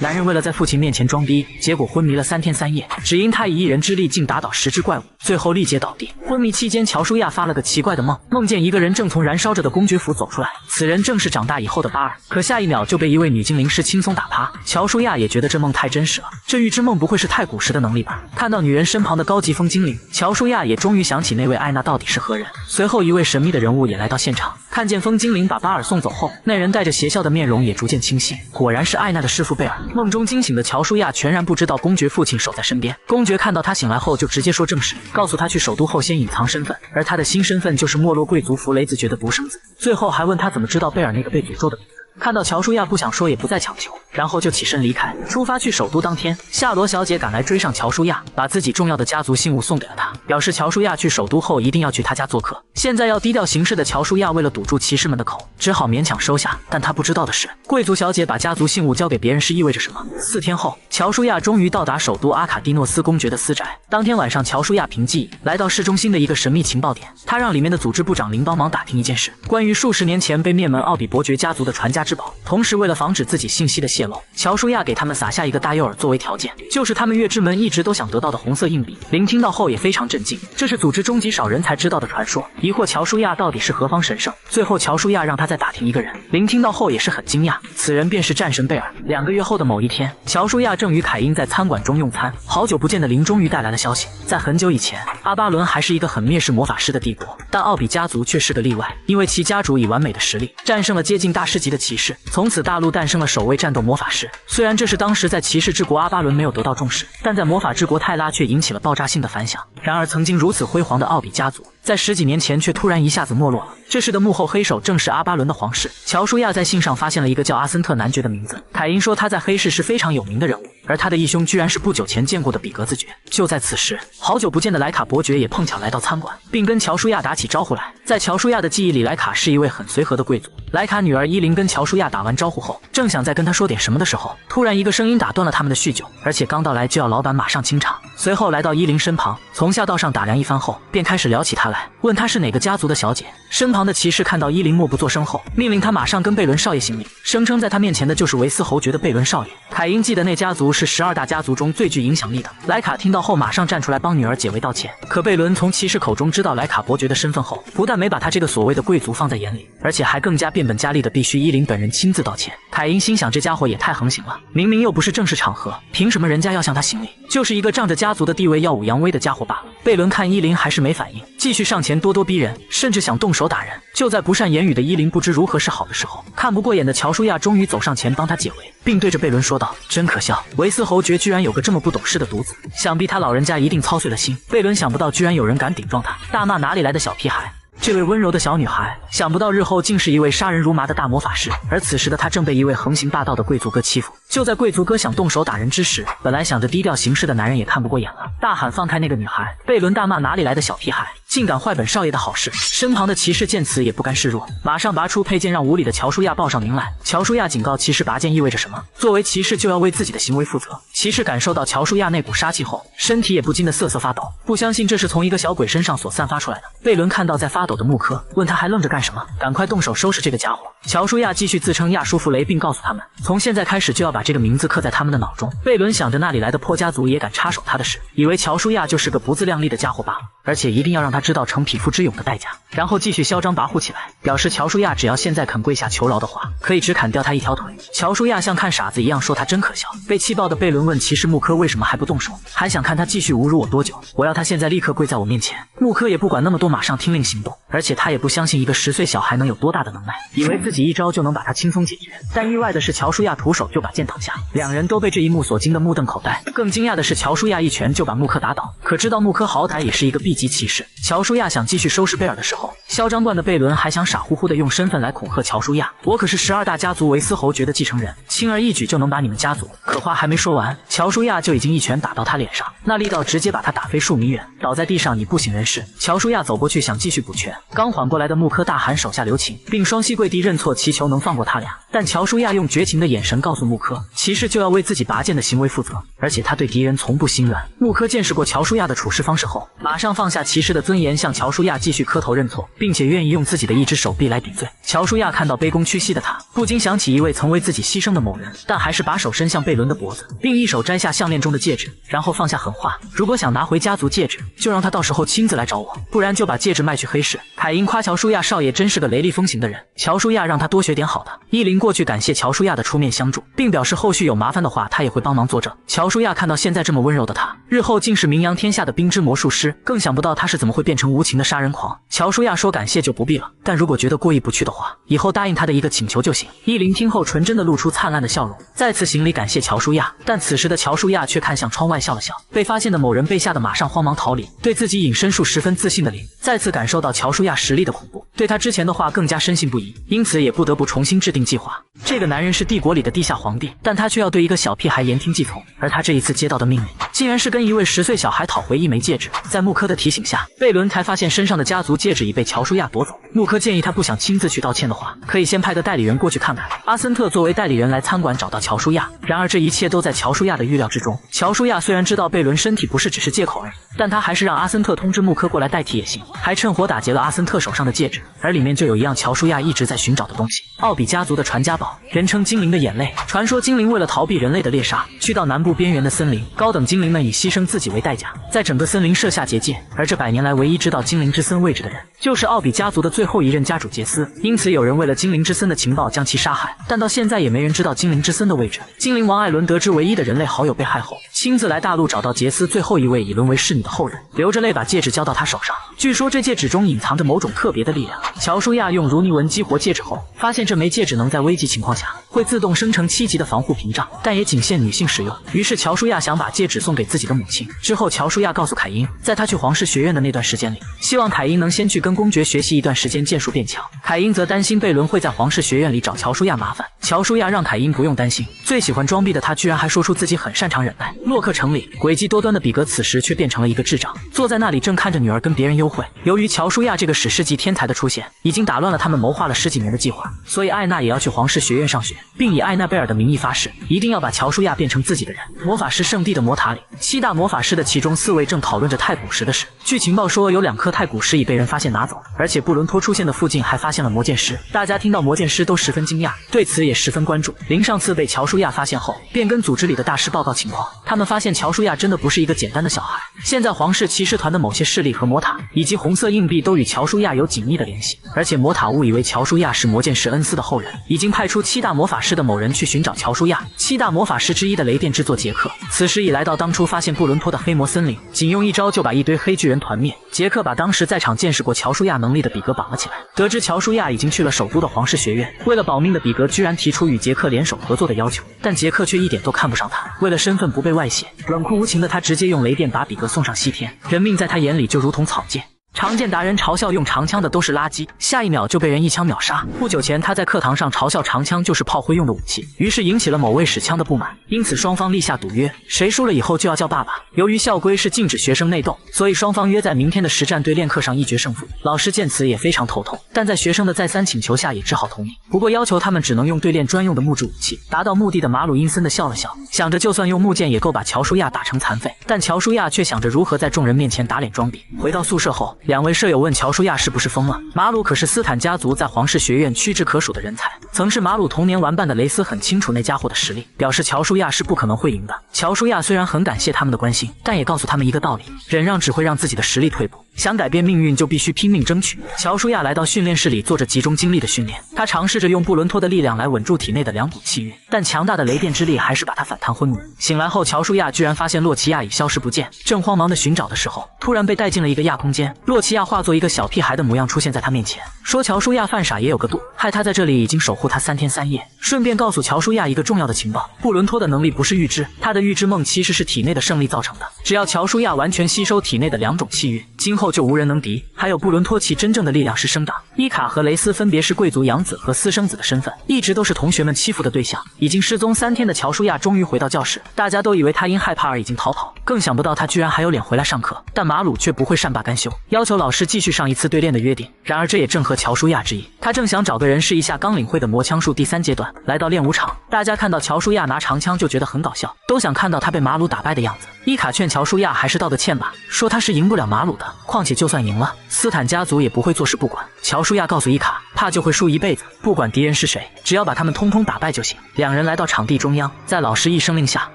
男人为了在父亲面前装逼，结果昏迷了3天3夜，只因他以一人之力竟打倒10只怪物，最后力竭倒地。昏迷期间，乔舒亚发了个奇怪的梦，梦见一个人正从燃烧着的公爵府走出来，此人正是长大以后的巴尔，可下一秒就被一位女精灵师轻松打趴。乔舒亚也觉得这梦太真实了，这预知梦不会是太古石的能力吧？看到女人身旁的高级风精灵，乔舒亚也终于想起那位艾娜到底是何人。随后一位神秘的人物也来到现场，看见风精灵把巴尔送走后，那人带着邪笑的面容也逐渐清晰，果然是艾娜的师父贝尔。梦中惊醒的乔舒亚全然不知道公爵父亲守在身边，公爵看到他醒来后就直接说正事，告诉他去首都后先隐藏身份，而他的新身份就是没落贵族弗雷子爵的独生子，最后还问他怎么知道贝尔那个被诅咒的名字。看到乔舒亚不想说也不再强求，然后就起身离开。出发去首都当天，夏罗小姐赶来追上乔舒亚，把自己重要的家族信物送给了他，表示乔舒亚去首都后一定要去他家做客。现在要低调行事的乔舒亚为了堵住骑士们的口，只好勉强收下。但他不知道的是，贵族小姐把家族信物交给别人是意味着什么。4天后，乔舒亚终于到达首都阿卡蒂诺斯公爵的私宅。当天晚上，乔舒亚凭记忆来到市中心的一个神秘情报点，他让里面的组织部长林帮忙打听一件事，关于数十年前被灭门奥比伯爵家族的传家之宝。同时为了防止自己信息的泄露，乔舒亚给他们撒下一个大诱饵作为条件，就是他们月之门一直都想得到的红色硬币。林听到后也非常震惊，这是组织中极少人才知道的传说，疑惑乔舒亚到底是何方神圣。最后乔舒亚让他再打听一个人，林听到后也是很惊讶，此人便是战神贝尔。2个月后的某一天，乔舒亚正与凯因在餐馆中用餐，好久不见的林终于带来了消息。在很久以前，阿巴伦还是一个很蔑视魔法师的帝国，但奥比家族却是个例外，因为其家主以完美的实力战胜了接近大师级的骑士，从此大陆诞生了首位战斗魔魔法师。虽然这是当时在骑士之国阿巴伦没有得到重视，但在魔法之国泰拉却引起了爆炸性的反响。然而曾经如此辉煌的奥比家族，在10几年前却突然一下子没落了。这事的幕后黑手正是阿巴伦的皇室。乔舒亚在信上发现了一个叫阿森特男爵的名字，凯因说他在黑市是非常有名的人物，而他的义兄居然是不久前见过的比格子爵。就在此时，好久不见的莱卡伯爵也碰巧来到餐馆，并跟乔舒亚打起招呼来。在乔舒亚的记忆里，莱卡是一位很随和的贵族。莱卡女儿伊琳跟乔舒亚打完招呼后，正想再跟他说点什么的时候，突然一个声音打断了他们的叙旧，而且刚到来就要老板马上清场。随后来到伊琳身旁，从下到上打量一番后，便开始聊起她来，问她是哪个家族的小姐。身旁的骑士看到伊琳默不作声后，命令他马上跟贝伦少爷行礼，声称在他面前的就是维斯侯爵的贝伦少爷。凯因记得那家族是12大家族中最具影响力的。莱卡听到后马上站出来帮女儿解围道歉，可贝伦从骑士口中知道莱卡伯爵的身份后，不但没把他这个所谓的贵族放在眼里，而且还更加变本加厉的必须伊琳本人亲自道歉。凯因心想这家伙也太横行了，明明又不是正式场合，凭什么人家要向他行礼？就是一个仗着家族的地位耀武扬威的家伙罢了。贝伦看伊琳还是没反应，继续上前咄咄逼人，甚至想动手打人。就在不善言语的伊琳不知如何是好的时候，看不过眼的乔舒亚终于走上前帮他解围，并对着贝伦说道：“真可笑，维斯侯爵居然有个这么不懂事的独子，想必他老人家一定操碎了心。”贝伦想不到居然有人敢顶撞他，大骂哪里来的小屁孩。这位温柔的小女孩，想不到日后竟是一位杀人如麻的大魔法师，而此时的她正被一位横行霸道的贵族哥欺负。就在贵族哥想动手打人之时，本来想着低调行事的男人也看不过眼了，大喊放开那个女孩。贝伦大骂哪里来的小屁孩，竟敢坏本少爷的好事。身旁的骑士见此也不甘示弱，马上拔出佩剑让无礼的乔舒亚报上名来。乔舒亚警告骑士拔剑意味着什么，作为骑士就要为自己的行为负责。骑士感受到乔舒亚那股杀气后，身体也不禁的瑟瑟发抖，不相信这是从一个小鬼身上所散发出来的。贝伦看到在发抖的穆科，问他还愣着干什么，赶快动手收拾这个家伙。乔舒亚继续自称亚舒弗雷，并告诉他们从现在开始就要把这个名字刻在他们的脑中。贝伦想着那里来的破家族也敢插手他的事，以为乔舒亚就是个不自量力的家伙罢了，而且一定要让他知道成匹夫之勇的代价，然后继续嚣张跋扈起来，表示乔舒亚只要现在肯跪下求饶的话，可以只砍掉他一条腿。乔舒亚像看傻子一样说他真可笑。被气爆的贝伦问骑士穆科为什么还不动手，还想看他继续侮辱我多久，我要他现在立刻跪在我面前。穆科也不管那么多，马上听令行动，而且他也不相信一个10岁小孩能有多大的能耐，以为自己一招就能把他轻松解决。但意外的是乔舒亚徒手就把剑挡下，两人都被这一幕所惊得目瞪口呆。更惊讶的是乔舒亚一拳就把穆科打倒，可知道穆科好歹也是一个 B 级骑士。乔舒亚想继续收拾贝尔的时候，嚣张惯的贝伦还想傻乎乎的用身份来恐吓乔舒亚，我可是12大家族维斯侯爵的继承人，轻而易举就能把你们家族。可话还没说完，乔舒亚就已经一拳打到他脸上，那力道直接把他打飞数米远，倒在地上已不省人事。乔舒亚走过去想继续补拳，刚缓过来的穆科大喊手下留情，并双膝跪地认错，祈求能放过他俩。但乔舒亚用绝情的眼神告诉穆科，骑士就要为自己拔剑的行为负责，而且他对敌人从不心软。穆科见识过乔舒亚的处事方式后，马上放下骑士的尊严，向乔舒亚继续磕头认错，并且愿意用自己的一只手臂来抵罪。乔舒亚看到卑躬屈膝的他，不禁想起一位曾为自己牺牲的某人，但还是把手伸向贝伦的脖子，并一手摘下项链中的戒指，然后放下狠话，如果想拿回家族戒指，就让他到时候亲自来找我，不然就把戒指卖去黑市。凯因夸乔舒亚少爷真是个雷厉风行的人，乔舒亚让他多学点好的。伊琳过去感谢乔舒亚的出面相助，并表示后续有麻烦的话他也会帮忙作证。乔舒亚看到现在这么温柔的他，日后竟是名扬天下的冰之魔术师，更想不到他是怎么会变成无情的杀人狂。乔舒亚说感谢就不必了，但如果觉得过意不去的话，以后答应他的一个请求就行。伊琳听后纯真的露出灿烂的笑容，再次行礼感谢乔舒亚。但此时的乔舒亚却看向窗外笑了笑，被发现的某人被吓得马上慌忙逃离，对自己隐身术十分自信的林再次感受到乔舒亚实力的恐怖，对他之前的话更加深信不疑，因此也不得不重新制定计划。这个男人是帝国里的地下皇帝，但他却要对一个小屁孩言听计从，而他这一次接到的命令竟然是跟一位10岁小孩讨回一枚戒指。在穆科的提醒下，贝伦才发现身上的家族戒指已被乔舒亚夺走。穆科建议他不想亲自去道歉的话，可以先派个代理人过去看看。阿森特作为代理人来餐馆找到乔舒亚，然而这一切都在乔舒亚的预料之中。乔舒亚虽然知道贝伦身体不适只是借口而已，但他还是让阿森特通知穆科过来代替也行，还趁火打劫了阿森特手上的戒指，而里面就有一样乔舒亚一直在寻找的东西——奥比家族的传家宝，人称精灵的眼泪。传说精灵为了逃避人类的猎杀，去到南部边缘的森林，高等精灵们以牺牲自己为代价，在整个森林设下结界，而这100年来唯一知道精灵之森位置的人，就是奥比家族的最后一任家主杰斯。因此有人为了精灵之森的情报将其杀害，但到现在也没人知道精灵之森的位置。精灵王艾伦得知唯一的人类好友被害后，亲自来大陆找到杰斯最后一位已沦为侍女的后人，流着泪把戒指交到他手上。据说这戒指中隐藏着某种特别的力量。乔舒亚用如尼文激活戒指后，发现这枚戒指能在危急情况下会自动生成7级的防护屏障，但也仅限女性使用。于是乔舒亚想把戒指送给自己的母亲。之后乔舒亚告诉凯因，在他去皇室学院的那段时间里，希望凯因能先去跟公爵学习一段时间剑术变强。凯因则担心贝伦会在皇室学院里找乔舒亚麻烦。乔舒亚让凯因不用担心，最喜欢装逼的他居然还说出自己很擅长忍耐。洛克城里诡计多端的比格此时却变成了一个智障，坐在那里正看着女儿跟别人幽会。由于乔舒亚这个史诗级天才的出现，已经打乱了他们谋划了10几年的计划，所以艾娜也要去皇室学院上学，并以艾娜贝尔的名义发誓，一定要把乔舒亚变成自己的人。魔法师圣地的魔塔里，7大魔法师的其中4位正讨论着太古石的事。据情报说，有2颗太古石已被人发现拿走，而且布伦托出现的附近还发现了魔剑师。大家听到魔剑师都十分惊讶，对此也十分关注。林上次被乔舒亚发现后，便跟组织里的大师报告情况。他们发现乔舒亚真的不是一个简单的小孩，现在皇室骑士团的某些势力和魔塔以及红色硬币都与乔舒亚有紧密的联系，而且魔塔误以为乔舒亚是魔剑师恩斯的后人，已经派出7大魔法师的某人去寻找乔舒亚。7大魔法师之一的雷电制作杰克，此时已来到当初发现布伦托的黑魔森林，仅用一招就把一堆黑巨人团灭。杰克把当时在场见识过乔舒亚能力的比格绑了起来。得知乔舒亚已经去了首都的皇室学院，为了保命的比格居然提出与杰克联手合作的要求，但杰克却一点都看不上他。为了身份不被外泄，冷酷无情的他直接用雷电把比格送上西天，人命在他眼里就如同草芥。长剑达人嘲笑用长枪的都是垃圾，下一秒就被人一枪秒杀。不久前他在课堂上嘲笑长枪就是炮灰用的武器，于是引起了某位使枪的不满，因此双方立下赌约，谁输了以后就要叫爸爸。由于校规是禁止学生内斗，所以双方约在明天的实战对练课上一决胜负。老师见此也非常头痛，但在学生的再三请求下也只好同意，不过要求他们只能用对练专用的木质武器。达到目的的马鲁阴森的笑了笑，想着就算用木剑也够把乔舒亚打成残废，但乔舒亚却想着如何在众人面前打脸装逼。回到宿舍后，2位舍友问乔舒亚是不是疯了。马鲁可是斯坦家族在皇室学院屈指可数的人才，曾是马鲁童年玩伴的雷斯很清楚那家伙的实力，表示乔舒亚是不可能会赢的。乔舒亚虽然很感谢他们的关心，但也告诉他们一个道理，忍让只会让自己的实力退步，想改变命运就必须拼命争取。乔舒亚来到训练室里做着集中精力的训练，他尝试着用布伦托的力量来稳住体内的2股气运，但强大的雷电之力还是把他反弹昏迷。醒来后，乔舒亚居然发现洛奇亚已消失不见，正慌忙的寻找的时候，突然被带进了一个亚空间。洛奇亚化作一个小屁孩的模样出现在他面前，说乔舒亚犯傻也有个度，害他在这里已经守护他3天3夜，顺便告诉乔舒亚一个重要的情报，布伦托的能力不是预知，他的预知梦其实是体内的胜利造成的，只要乔舒亚完全吸收体内的2种气运，今后就无人能敌。还有布伦托其真正的力量是生长，伊卡和雷斯分别是贵族养子和私生子的身份，一直都是同学们欺负的对象。已经失踪3天的乔舒亚终于回到教室，大家都以为他因害怕而已经逃跑，更想不到他居然还有脸回来上课。但马鲁却不会善罢甘休，要求老师继续上一次对练的约定。然而这也正合乔舒亚之意，他正想找个人试一下刚领会的魔枪术第3阶段。来到练武场，大家看到乔舒亚拿长枪就觉得很搞笑，都想看到他被马鲁打败的样子。伊卡劝乔舒亚还是道个歉吧，说他是赢不了马鲁的，况且就算赢了，斯坦家族也不会坐视不管。乔舒亚告诉伊卡，怕就会输一辈子，不管敌人是谁，只要把他们通通打败就行。2人来到场地中央，在老师一声令下，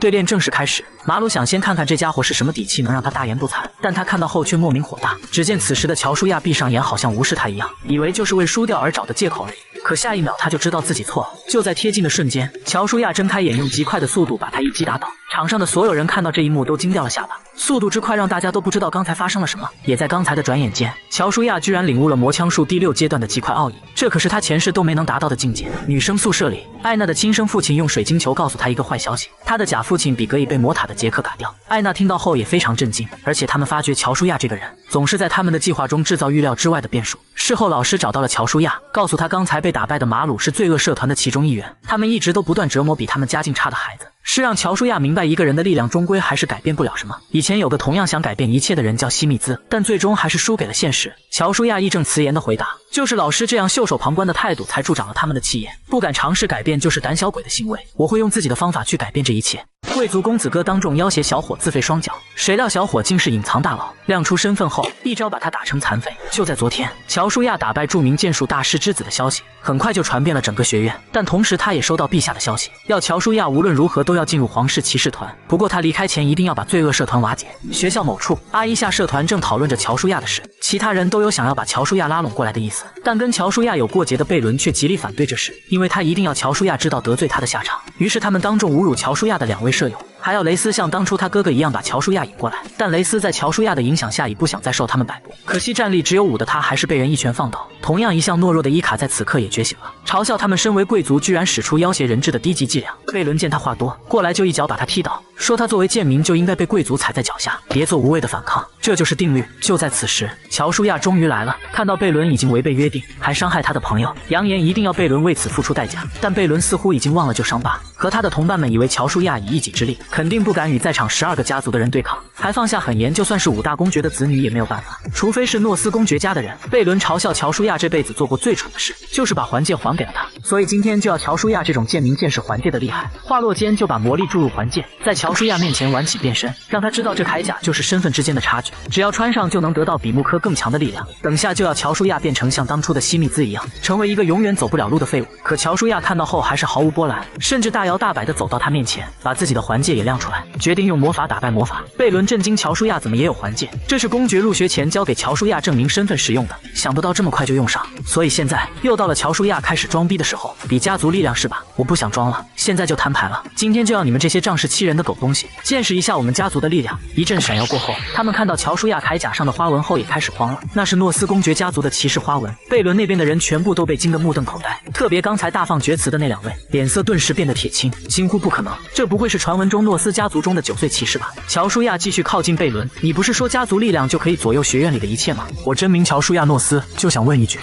对练正式开始。马鲁想先看看这家伙是什么底气能让他大言不惭，但他看到后却莫名火大。只见此时的乔舒亚闭上眼，好像无视他一样，以为就是为输掉而找的借口而已。可下一秒他就知道自己错了。就在贴近的瞬间，乔舒亚睁开眼，用极快的速度把他一击打倒。场上的所有人看到这一幕都惊掉了下巴，速度之快让大家都不知道刚才发生了什么。也在刚才的转眼间，乔舒亚居然领悟了魔枪术第6阶段的极快奥义，这可是他前世都没能达到的境界。女生宿舍里，艾娜的亲生父亲用水晶球告诉她一个坏消息，她的假父亲比格已被魔塔的杰克打掉。艾娜听到后也非常震惊，而且他们发觉乔舒亚这个人总是在他们的计划中制造预料之外的变数。事后老师找到了乔舒亚，告诉他刚才被打败的马鲁是罪恶社团的其中一员，他们一直都不断折磨比他们家境差的孩子，是让乔舒亚明白一个人的力量终归还是改变不了什么。以前有个同样想改变一切的人叫西密兹，但最终还是输给了现实。乔舒亚义正辞严地回答，就是老师这样袖手旁观的态度才助长了他们的气焰，不敢尝试改变就是胆小鬼的行为，我会用自己的方法去改变这一切。贵族公子哥当众要挟小伙自废双脚，谁料小伙竟是隐藏大佬，亮出身份后一招把他打成残废。就在昨天，乔舒亚打败著名剑术大师之子的消息很快就传遍了整个学院，但同时他也收到陛下的消息，要乔舒亚无论如何都要进入皇室骑士团，不过他离开前一定要把罪恶社团瓦解。学校某处，阿伊夏社团正讨论着乔舒亚的事，其他人都有想要把乔舒亚拉拢过来的意思，但跟乔舒亚有过节的贝伦却极力反对这事，因为他一定要乔舒亚知道得罪他的下场。于是他们当众侮辱乔舒亚的2位舍友，还要雷斯像当初他哥哥一样把乔舒亚引过来。但雷斯在乔舒亚的影响下已不想再受他们摆布，可惜战力只有5的他还是被人一拳放倒。同样一向懦弱的伊卡在此刻也觉醒了，嘲笑他们身为贵族居然使出要挟人质的低级伎俩。贝伦见他话多，过来就一脚把他踢倒，说他作为贱民就应该被贵族踩在脚下，别做无谓的反抗，这就是定律。就在此时，乔舒亚终于来了，看到贝伦已经违背约定，还伤害他的朋友，扬言一定要贝伦为此付出代价。但贝伦似乎已经忘了旧伤疤，和他的同伴们以为乔舒亚以一己之力肯定不敢与在场12个家族的人对抗，还放下狠言，就算是5大公爵的子女也没有办法，除非是诺斯公爵家的人。贝伦嘲笑乔舒亚这辈子做过最蠢的事，就是把环戒还给了他，所以今天就要乔舒亚这种贱民见识环戒的厉害。话落间就把魔力注入环戒，在乔舒亚面前玩起变身，让他知道这铠甲就是身份之间的差距，只要穿上就能得到比穆科更强的力量。等下就要乔舒亚变成像当初的西密兹一样，成为一个永远走不了路的废物。可乔舒亚看到后还是毫无波澜，甚至大摇大摆地走到他面前，把自己的环戒也亮出来，决定用魔法打败魔法。贝伦震惊乔舒亚怎么也有环戒，这是公爵入学前交给乔舒亚证明身份使用的，想不到这么快就用上，所以现在又到了乔舒亚开始装逼的时候。比家族力量是吧？我不想装了，现在就摊牌了，今天就要你们这些仗势欺人的狗东西见识一下我们家族的力量。一阵闪耀过后，他们看到乔舒亚铠甲上的花纹后也开始慌了，那是诺斯公爵家族的骑士花纹。贝伦那边的人全部都被惊得目瞪口呆，特别刚才大放厥词的那2位，脸色顿时变得铁青，惊呼不可能，这不会是传闻中诺斯家族中的9岁骑士吧？乔舒亚继续靠近贝伦，你不是说家族力量就可以左右学院里的一切吗？我真名乔舒亚诺斯，就想问一句，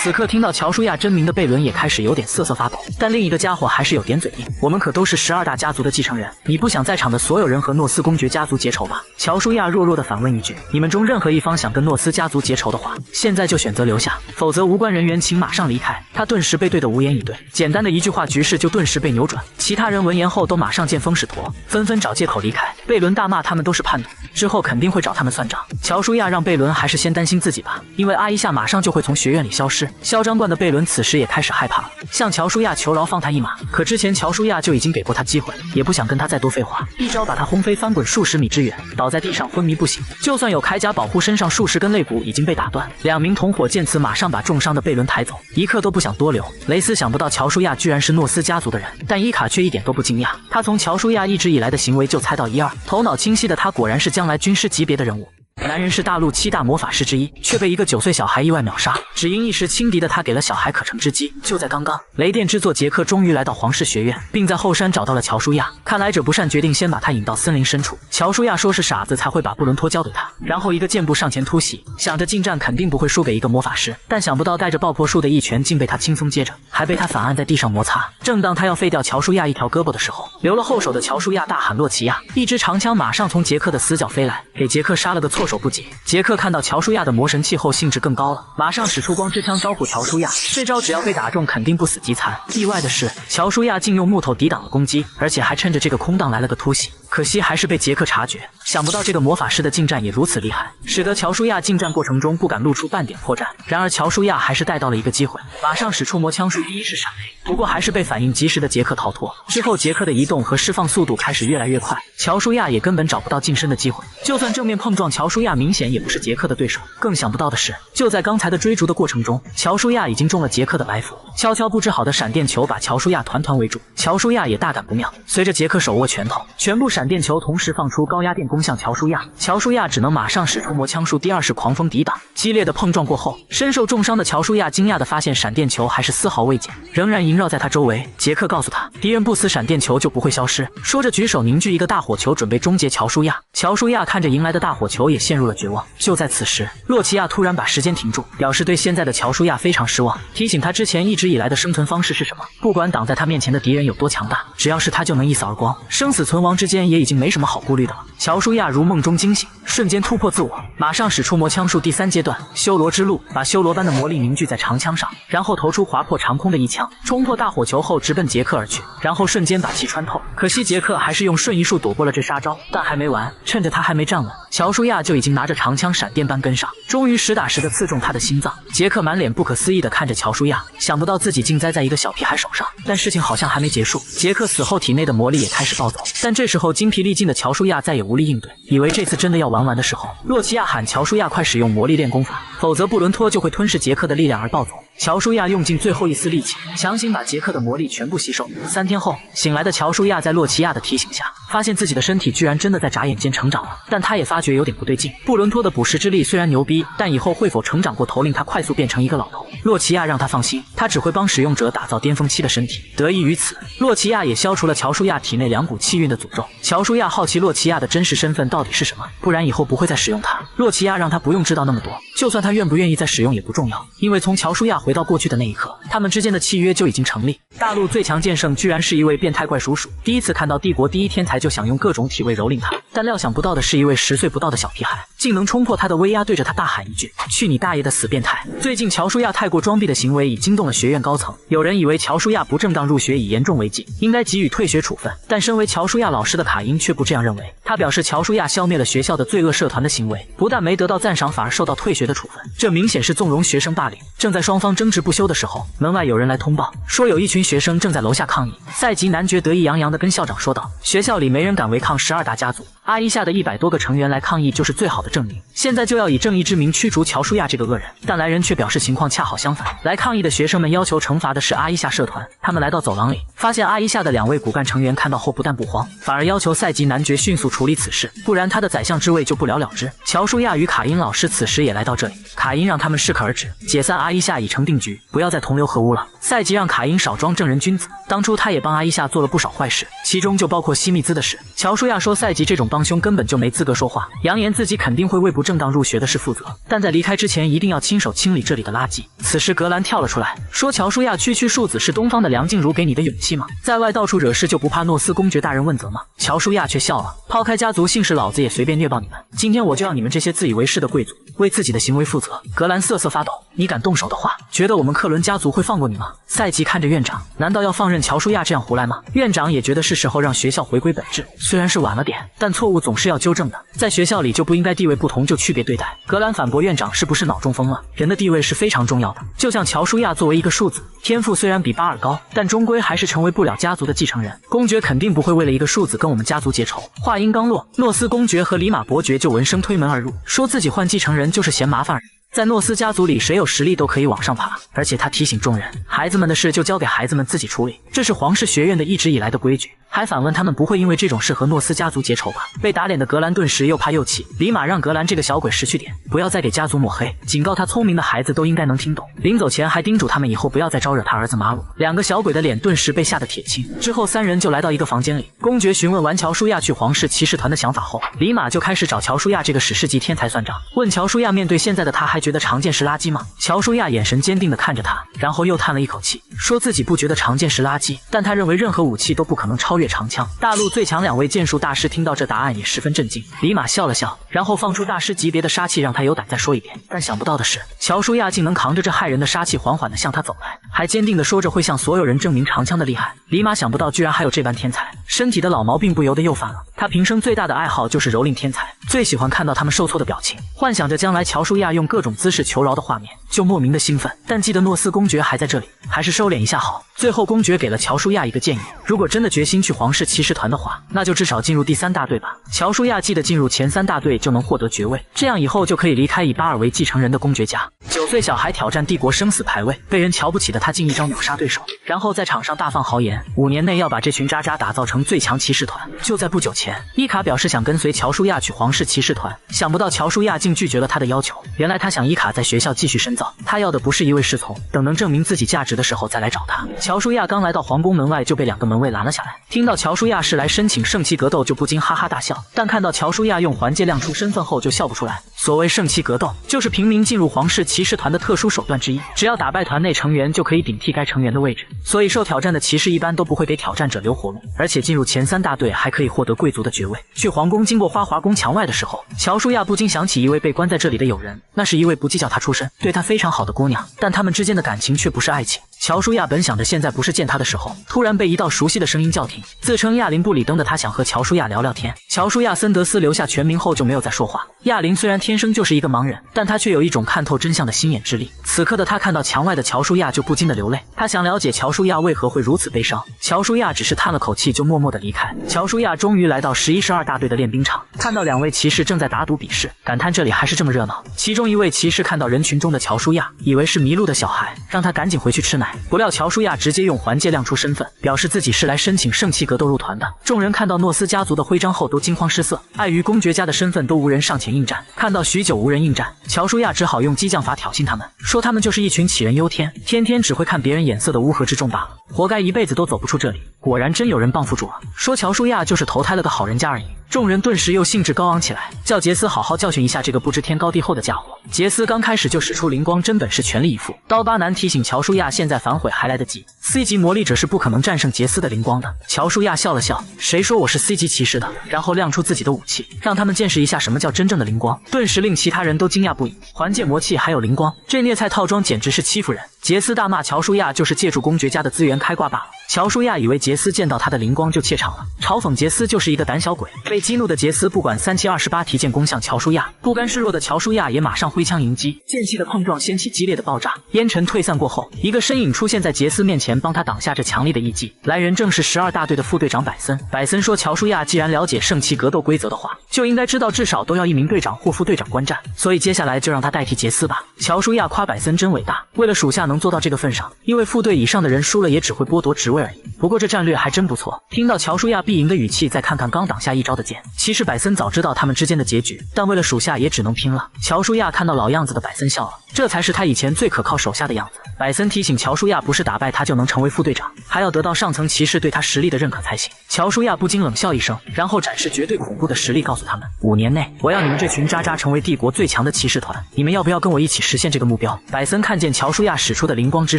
此刻听到乔舒亚真名的贝伦也开始有点瑟瑟发抖，但另一个家伙还是有点嘴硬，我们可都是12大家族的继承人，你不想在场的所有人和诺斯公爵家族结仇吧？乔舒亚弱弱的反问一句，你们中任何一方想跟诺斯家族结仇的话，现在就选择留下，否则无关人员请马上离开。他顿时被对得无言以对，简单的一句话局势就顿时被扭转，其他人闻言后都马上见风使舵，纷纷找借口离开。贝伦大骂他们都是叛徒，之后肯定会找他们算账。乔舒亚让贝伦还是先担心自己吧，因为阿一下马上就会从学院里消失。嚣张惯的贝伦此时也开始害怕了，向乔舒亚求饶放他一马，可之前乔舒亚就已经给过他机会，也不想跟他再多废话，一招把他轰飞翻滚数十米之远，倒在地上昏迷不醒。就算有铠甲保护，身上数十根肋骨已经被打断。2名同伙见此马上把重伤的贝伦抬走，一刻都不想多留。雷斯想不到乔舒亚居然是诺斯家族的人，但伊卡却一点都不惊讶，他从乔舒亚一直以来的行为就猜到1、2，头脑清晰的他果然是将来军师级别的人物。男人是大陆7大魔法师之一，却被一个9岁小孩意外秒杀，只因一时轻敌的他给了小孩可乘之机。就在刚刚，雷电之作杰克终于来到皇室学院，并在后山找到了乔舒亚。看来者不善，决定先把他引到森林深处。乔舒亚说是傻子才会把布伦托交给他，然后一个箭步上前突袭，想着近战肯定不会输给一个魔法师，但想不到带着爆破术的一拳竟被他轻松接着，还被他反按在地上摩擦。正当他要废掉乔舒亚一条胳膊的时候，留了后手的乔舒亚大喊洛奇亚，一支长枪马上从杰克的死角飞来，给杰克杀了个措手不及。杰克看到乔舒亚的魔神器后兴致更高了，马上使出光之枪招呼乔舒亚，这招只要被打中肯定不死即残。意外的是，乔舒亚竟用木头抵挡了攻击，而且还趁着这个空档来了个突袭，可惜还是被杰克察觉。想不到这个魔法师的近战也如此厉害，使得乔舒亚近战过程中不敢露出半点破绽。然而乔舒亚还是带到了一个机会，马上使出魔枪术第一式闪雷，不过还是被反应及时的杰克逃脱。之后杰克的移动和释放速度开始越来越快，乔舒亚也根本找不到近身的机会，就算正面碰撞，乔舒亚明显也不是杰克的对手。更想不到的是，就在刚才的追逐的过程中，乔舒亚已经中了杰克的埋伏，悄悄布置好的闪电球把乔舒亚团团围住。乔舒亚也大感不妙，随着杰克手握拳头，全部闪电球同时放出高压电攻向乔舒亚，乔舒亚只能马上使出魔枪术第2式狂风抵挡。激烈的碰撞过后，身受重伤的乔舒亚惊讶地发现闪电球还是丝毫未减，仍然萦绕在他周围。杰克告诉他，敌人不死闪电球就不会消失，说着举手凝聚一个大火球准备终结乔舒亚。乔舒亚看着迎来的大火球也陷入了绝望。就在此时，洛奇亚突然把时间停住，表示对现在的乔舒亚非常失望，提醒他之前一直以来的生存方式是什么，不管挡在他面前的敌人有多强大，只要是他就能一扫而光，生死存亡之间也已经没什么好顾虑的了。乔舒亚如梦中惊醒，瞬间突破自我，马上使出魔枪术第3阶段修罗之路，把修罗般的魔力凝聚在长枪上，然后投出划破长空的一枪，冲破大火球后直奔杰克而去，然后瞬间把其穿透。可惜杰克还是用瞬移术躲过了这杀招，但还没完，趁着他还没站稳，乔舒亚就已经拿着长枪闪电般跟上，终于实打实的刺中他的心脏。杰克满脸不可思议地看着乔舒亚，想不到自己竟栽在一个小屁孩手上。但事情好像还没结束，杰克死后体内的魔力也开始暴走，但这时候精疲力尽的乔舒亚再也无力应对，以为这次真的要玩完的时候，洛奇亚喊乔舒亚快使用魔力练功法，否则布伦托就会吞噬杰克的力量而暴走。乔舒亚用尽最后一丝力气，强行把杰克的魔力全部吸收。3天后，醒来的乔舒亚在洛奇亚的提醒下，发现自己的身体居然真的在眨眼间成长了。但他也发觉有点不对劲，布伦托的捕食之力虽然牛逼，但以后会否成长过头，令他快速变成一个老头？洛奇亚让他放心，他只会帮使用者打造巅峰期的身体。得益于此，洛奇亚也消除了乔舒亚体内2股气运的诅咒。乔舒亚好奇洛奇亚的真实身份到底是什么，不然以后不会再使用它。洛奇亚让他不用知道那么多，就算他愿不愿意再使用也不重要，因为从乔舒亚回到过去的那一刻，他们之间的契约就已经成立。大陆最强剑圣居然是一位变态怪叔叔，第一次看到帝国第一天才就想用各种体位蹂躏他，但料想不到的是，一位10岁不到的小屁孩竟能冲破他的威压，对着他大喊一句：“去你大爷的死变态！”最近乔舒亚太过装逼的行为已惊动了学院高层，有人以为乔舒亚不正当入学已严重违纪，应该给予退学处分，但身为乔舒亚老师的卡因却不这样认为。他表示，乔舒亚消灭了学校的罪恶社团的行为，不但没得到赞赏，反而受到退学的处分，这明显是纵容学生霸凌。正在双方争执不休的时候，门外有人来通报，说有一群学生正在楼下抗议。赛吉男爵得意洋洋地跟校长说道：“学校里没人敢违抗12大家族，阿伊夏的100多个成员来抗议就是最好的证明。现在就要以正义之名驱逐乔舒亚这个恶人。”但来人却表示情况恰好相反，来抗议的学生们要求惩罚的是阿伊夏社团。他们来到走廊里，发现阿伊夏的2位骨干成员看到后不但不慌，反而要求赛吉男爵迅速处理此事，不然他的宰相之位就不了了之。乔舒亚与卡因老师此时也来到这里，卡因让他们适可而止，解散阿伊夏已成定局，不要再同流合污了。赛吉让卡因少装正人君子，当初他也帮阿伊夏做了不少坏事，其中就包括西密兹的事。乔舒亚说赛吉这种帮凶根本就没资格说话，扬言自己肯定会为不正当入学的事负责，但在离开之前一定要亲手清理这里的垃圾。此时格兰跳了出来，说乔舒亚区区庶子是东方的梁静茹给你的勇气吗？在外到处惹事就不怕诺斯公爵大人问责吗？乔舒亚却笑了，抛开家族姓氏，老子也随便虐爆你们，今天我就要你们这些自以为是的贵族为自己的行为负责。格兰瑟瑟发抖，你敢动手的话，觉得我们克伦家族会放过你吗？赛吉看着院长，难道要放任乔舒亚这样胡来吗？院长也觉得是时候让学校回归本质，虽然是晚了点，但错误总是要纠正的，在学校里就不应该地位不同就区别对待。格兰反驳院长是不是脑中风了，人的地位是非常重要的，就像乔舒亚作为一个庶子，天赋虽然比巴尔高，但终归还是成为不了家族的继承人，公爵肯定不会为了一个庶子跟我们家族结仇。话音刚落，诺斯公爵和里马伯爵就闻声推门而入，说自己换继承人就是嫌麻烦而已。在诺斯家族里，谁有实力都可以往上爬，而且他提醒众人，孩子们的事就交给孩子们自己处理，这是皇室学院的一直以来的规矩。还反问他们不会因为这种事和诺斯家族结仇吧？被打脸的格兰顿时又怕又气，里马让格兰这个小鬼识趣点，不要再给家族抹黑，警告他聪明的孩子都应该能听懂。临走前还叮嘱他们以后不要再招惹他儿子马鲁。2个小鬼的脸顿时被吓得铁青。之后3人就来到一个房间里，公爵询问完乔舒亚去皇室骑士团的想法后，里马就开始找乔舒亚这个史诗级天才算账，问乔舒亚面对现在的他还觉得长剑是垃圾吗？乔舒亚眼神坚定地看着他，然后又叹了一口气，说自己不觉得长剑是垃圾，但他认为任何武器都不可能超越长枪。大陆最强2位剑术大师听到这答案也十分震惊。里马笑了笑，然后放出大师级别的杀气，让他有胆再说一遍。但想不到的是，乔舒亚竟能扛着这骇人的杀气缓缓地向他走来，还坚定地说着会向所有人证明长枪的厉害。里马想不到居然还有这般天才，身体的老毛病不由得又犯了。他平生最大的爱好就是蹂躏天才，最喜欢看到他们受挫的表情，幻想着将来乔舒亚用各种姿势求饶的画面，就莫名的兴奋。但记得诺斯公爵还在这里，还是收敛一下好。最后公爵给了乔舒亚一个建议，如果真的决心去皇室骑士团的话，那就至少进入第3大队吧。乔舒亚记得进入前3大队就能获得爵位，这样以后就可以离开以巴尔为继承人的公爵家。9岁小孩挑战帝国生死排位，被人瞧不起的他竟一招秒杀对手，然后在场上大放豪言，5年内要把这群渣渣打造成最强骑士团。就在不久前，伊卡表示想跟随乔舒亚去皇室骑士团，想不到乔舒亚竟拒绝了他的要求。原来他想伊卡在学校继续深造，他要的不是一味侍从，等能证明自己价值的时候再来找他。乔舒亚刚来到皇宫门外就被2个门卫拦了下来，听到乔舒亚是来申请圣骑格斗就不禁哈哈大笑，但看到乔舒亚用环戒亮出身份后就笑不出来。所谓圣骑格斗，就是平民进入皇室骑士团的特殊手段之一，只要打败团内成员就可以顶替该成员的位置，所以受挑战的骑士一般都不会给挑战者留活路，而且进入前3大队还可以获得贵族的爵位。去皇宫经过花华宫墙外的时候，乔舒亚不禁想起一位被关在这里的友人，那是一位不计较他出身，对他非常好的姑娘，但他们之间的感情却不是爱情。乔舒亚本想着现在不是见他的时候，突然被一道熟悉的声音叫停。自称亚林布里登的他想和乔舒亚聊聊天。乔舒亚森德斯留下全名后就没有再说话。亚林虽然天生就是一个盲人，但他却有一种看透真相的心眼之力。此刻的他看到墙外的乔舒亚就不禁的流泪，他想了解乔舒亚为何会如此悲伤。乔舒亚只是叹了口气就默默的离开。乔舒亚终于来到1112大队的练兵场，看到2位骑士正在打赌比试，感叹这里还是这么热闹。其中一位骑士看到人群中的乔舒亚，以为是迷路的小孩，让他赶紧回去吃奶。不料乔舒亚直接用环戒亮出身份，表示自己是来申请圣气格斗入团的。众人看到诺斯家族的徽章后都惊慌失色，碍于公爵家的身份都无人上前应战。看到许久无人应战，乔舒亚只好用激将法挑衅他们，说他们就是一群杞人忧天，天天只会看别人眼色的乌合之众罢了，活该一辈子都走不出这里。果然真有人傍附住了，说乔舒亚就是投胎了个好人家而已。众人顿时又兴致高昂起来，叫杰斯好好教训一下这个不知天高地厚的家伙。杰斯刚开始就使出灵光，真本事全力以赴。刀疤男提醒乔舒亚现在反悔还来得及， C 级魔力者是不可能战胜杰斯的灵光的。乔舒亚笑了笑，谁说我是 C 级骑士的？然后亮出自己的武器，让他们见识一下什么叫真正的灵光，顿时令其他人都惊讶不已。环界魔器还有灵光，这虐菜套装简直是欺负人。杰斯大骂乔舒亚就是借助公爵家的资源开挂罢了。乔舒亚以为杰斯见到他的灵光就怯场了，嘲讽杰斯就是一个胆小鬼。被激怒的杰斯不管3728提剑攻向乔舒亚，不甘示弱的乔舒亚也马上挥枪迎击，剑气的碰撞掀起激烈的爆炸。烟尘退散过后，一个身影出现在杰斯面前，帮他挡下这强力的一击。来人正是12大队的副队长百森。百森说乔舒亚既然了解圣气格斗规则的话，就应该知道至少都要一名队长或副队长观战，所以接下来就让他代替杰斯吧。乔舒亚夸百森真伟大，为了属下能做到这个份上，因为副队以上的人输了也只会剥夺职位而已。不过这战略还真不错。听到乔舒亚必赢的语气，再看看刚挡下一招的剑，其实百森早知道他们之间的结局，但为了属下也只能拼了。乔舒亚看到老样子的百森笑了，这才是他以前最可靠手下的样子。百森提醒乔舒亚，不是打败他就能成为副队长，还要得到上层骑士对他实力的认可才行。乔舒亚不禁冷笑一声，然后展示绝对恐怖的实力，告诉他们5年内我要你们这群渣渣成为帝国最强的骑士团，你们要不要跟我一起实现这个目标？百森看见乔舒亚使出的灵光之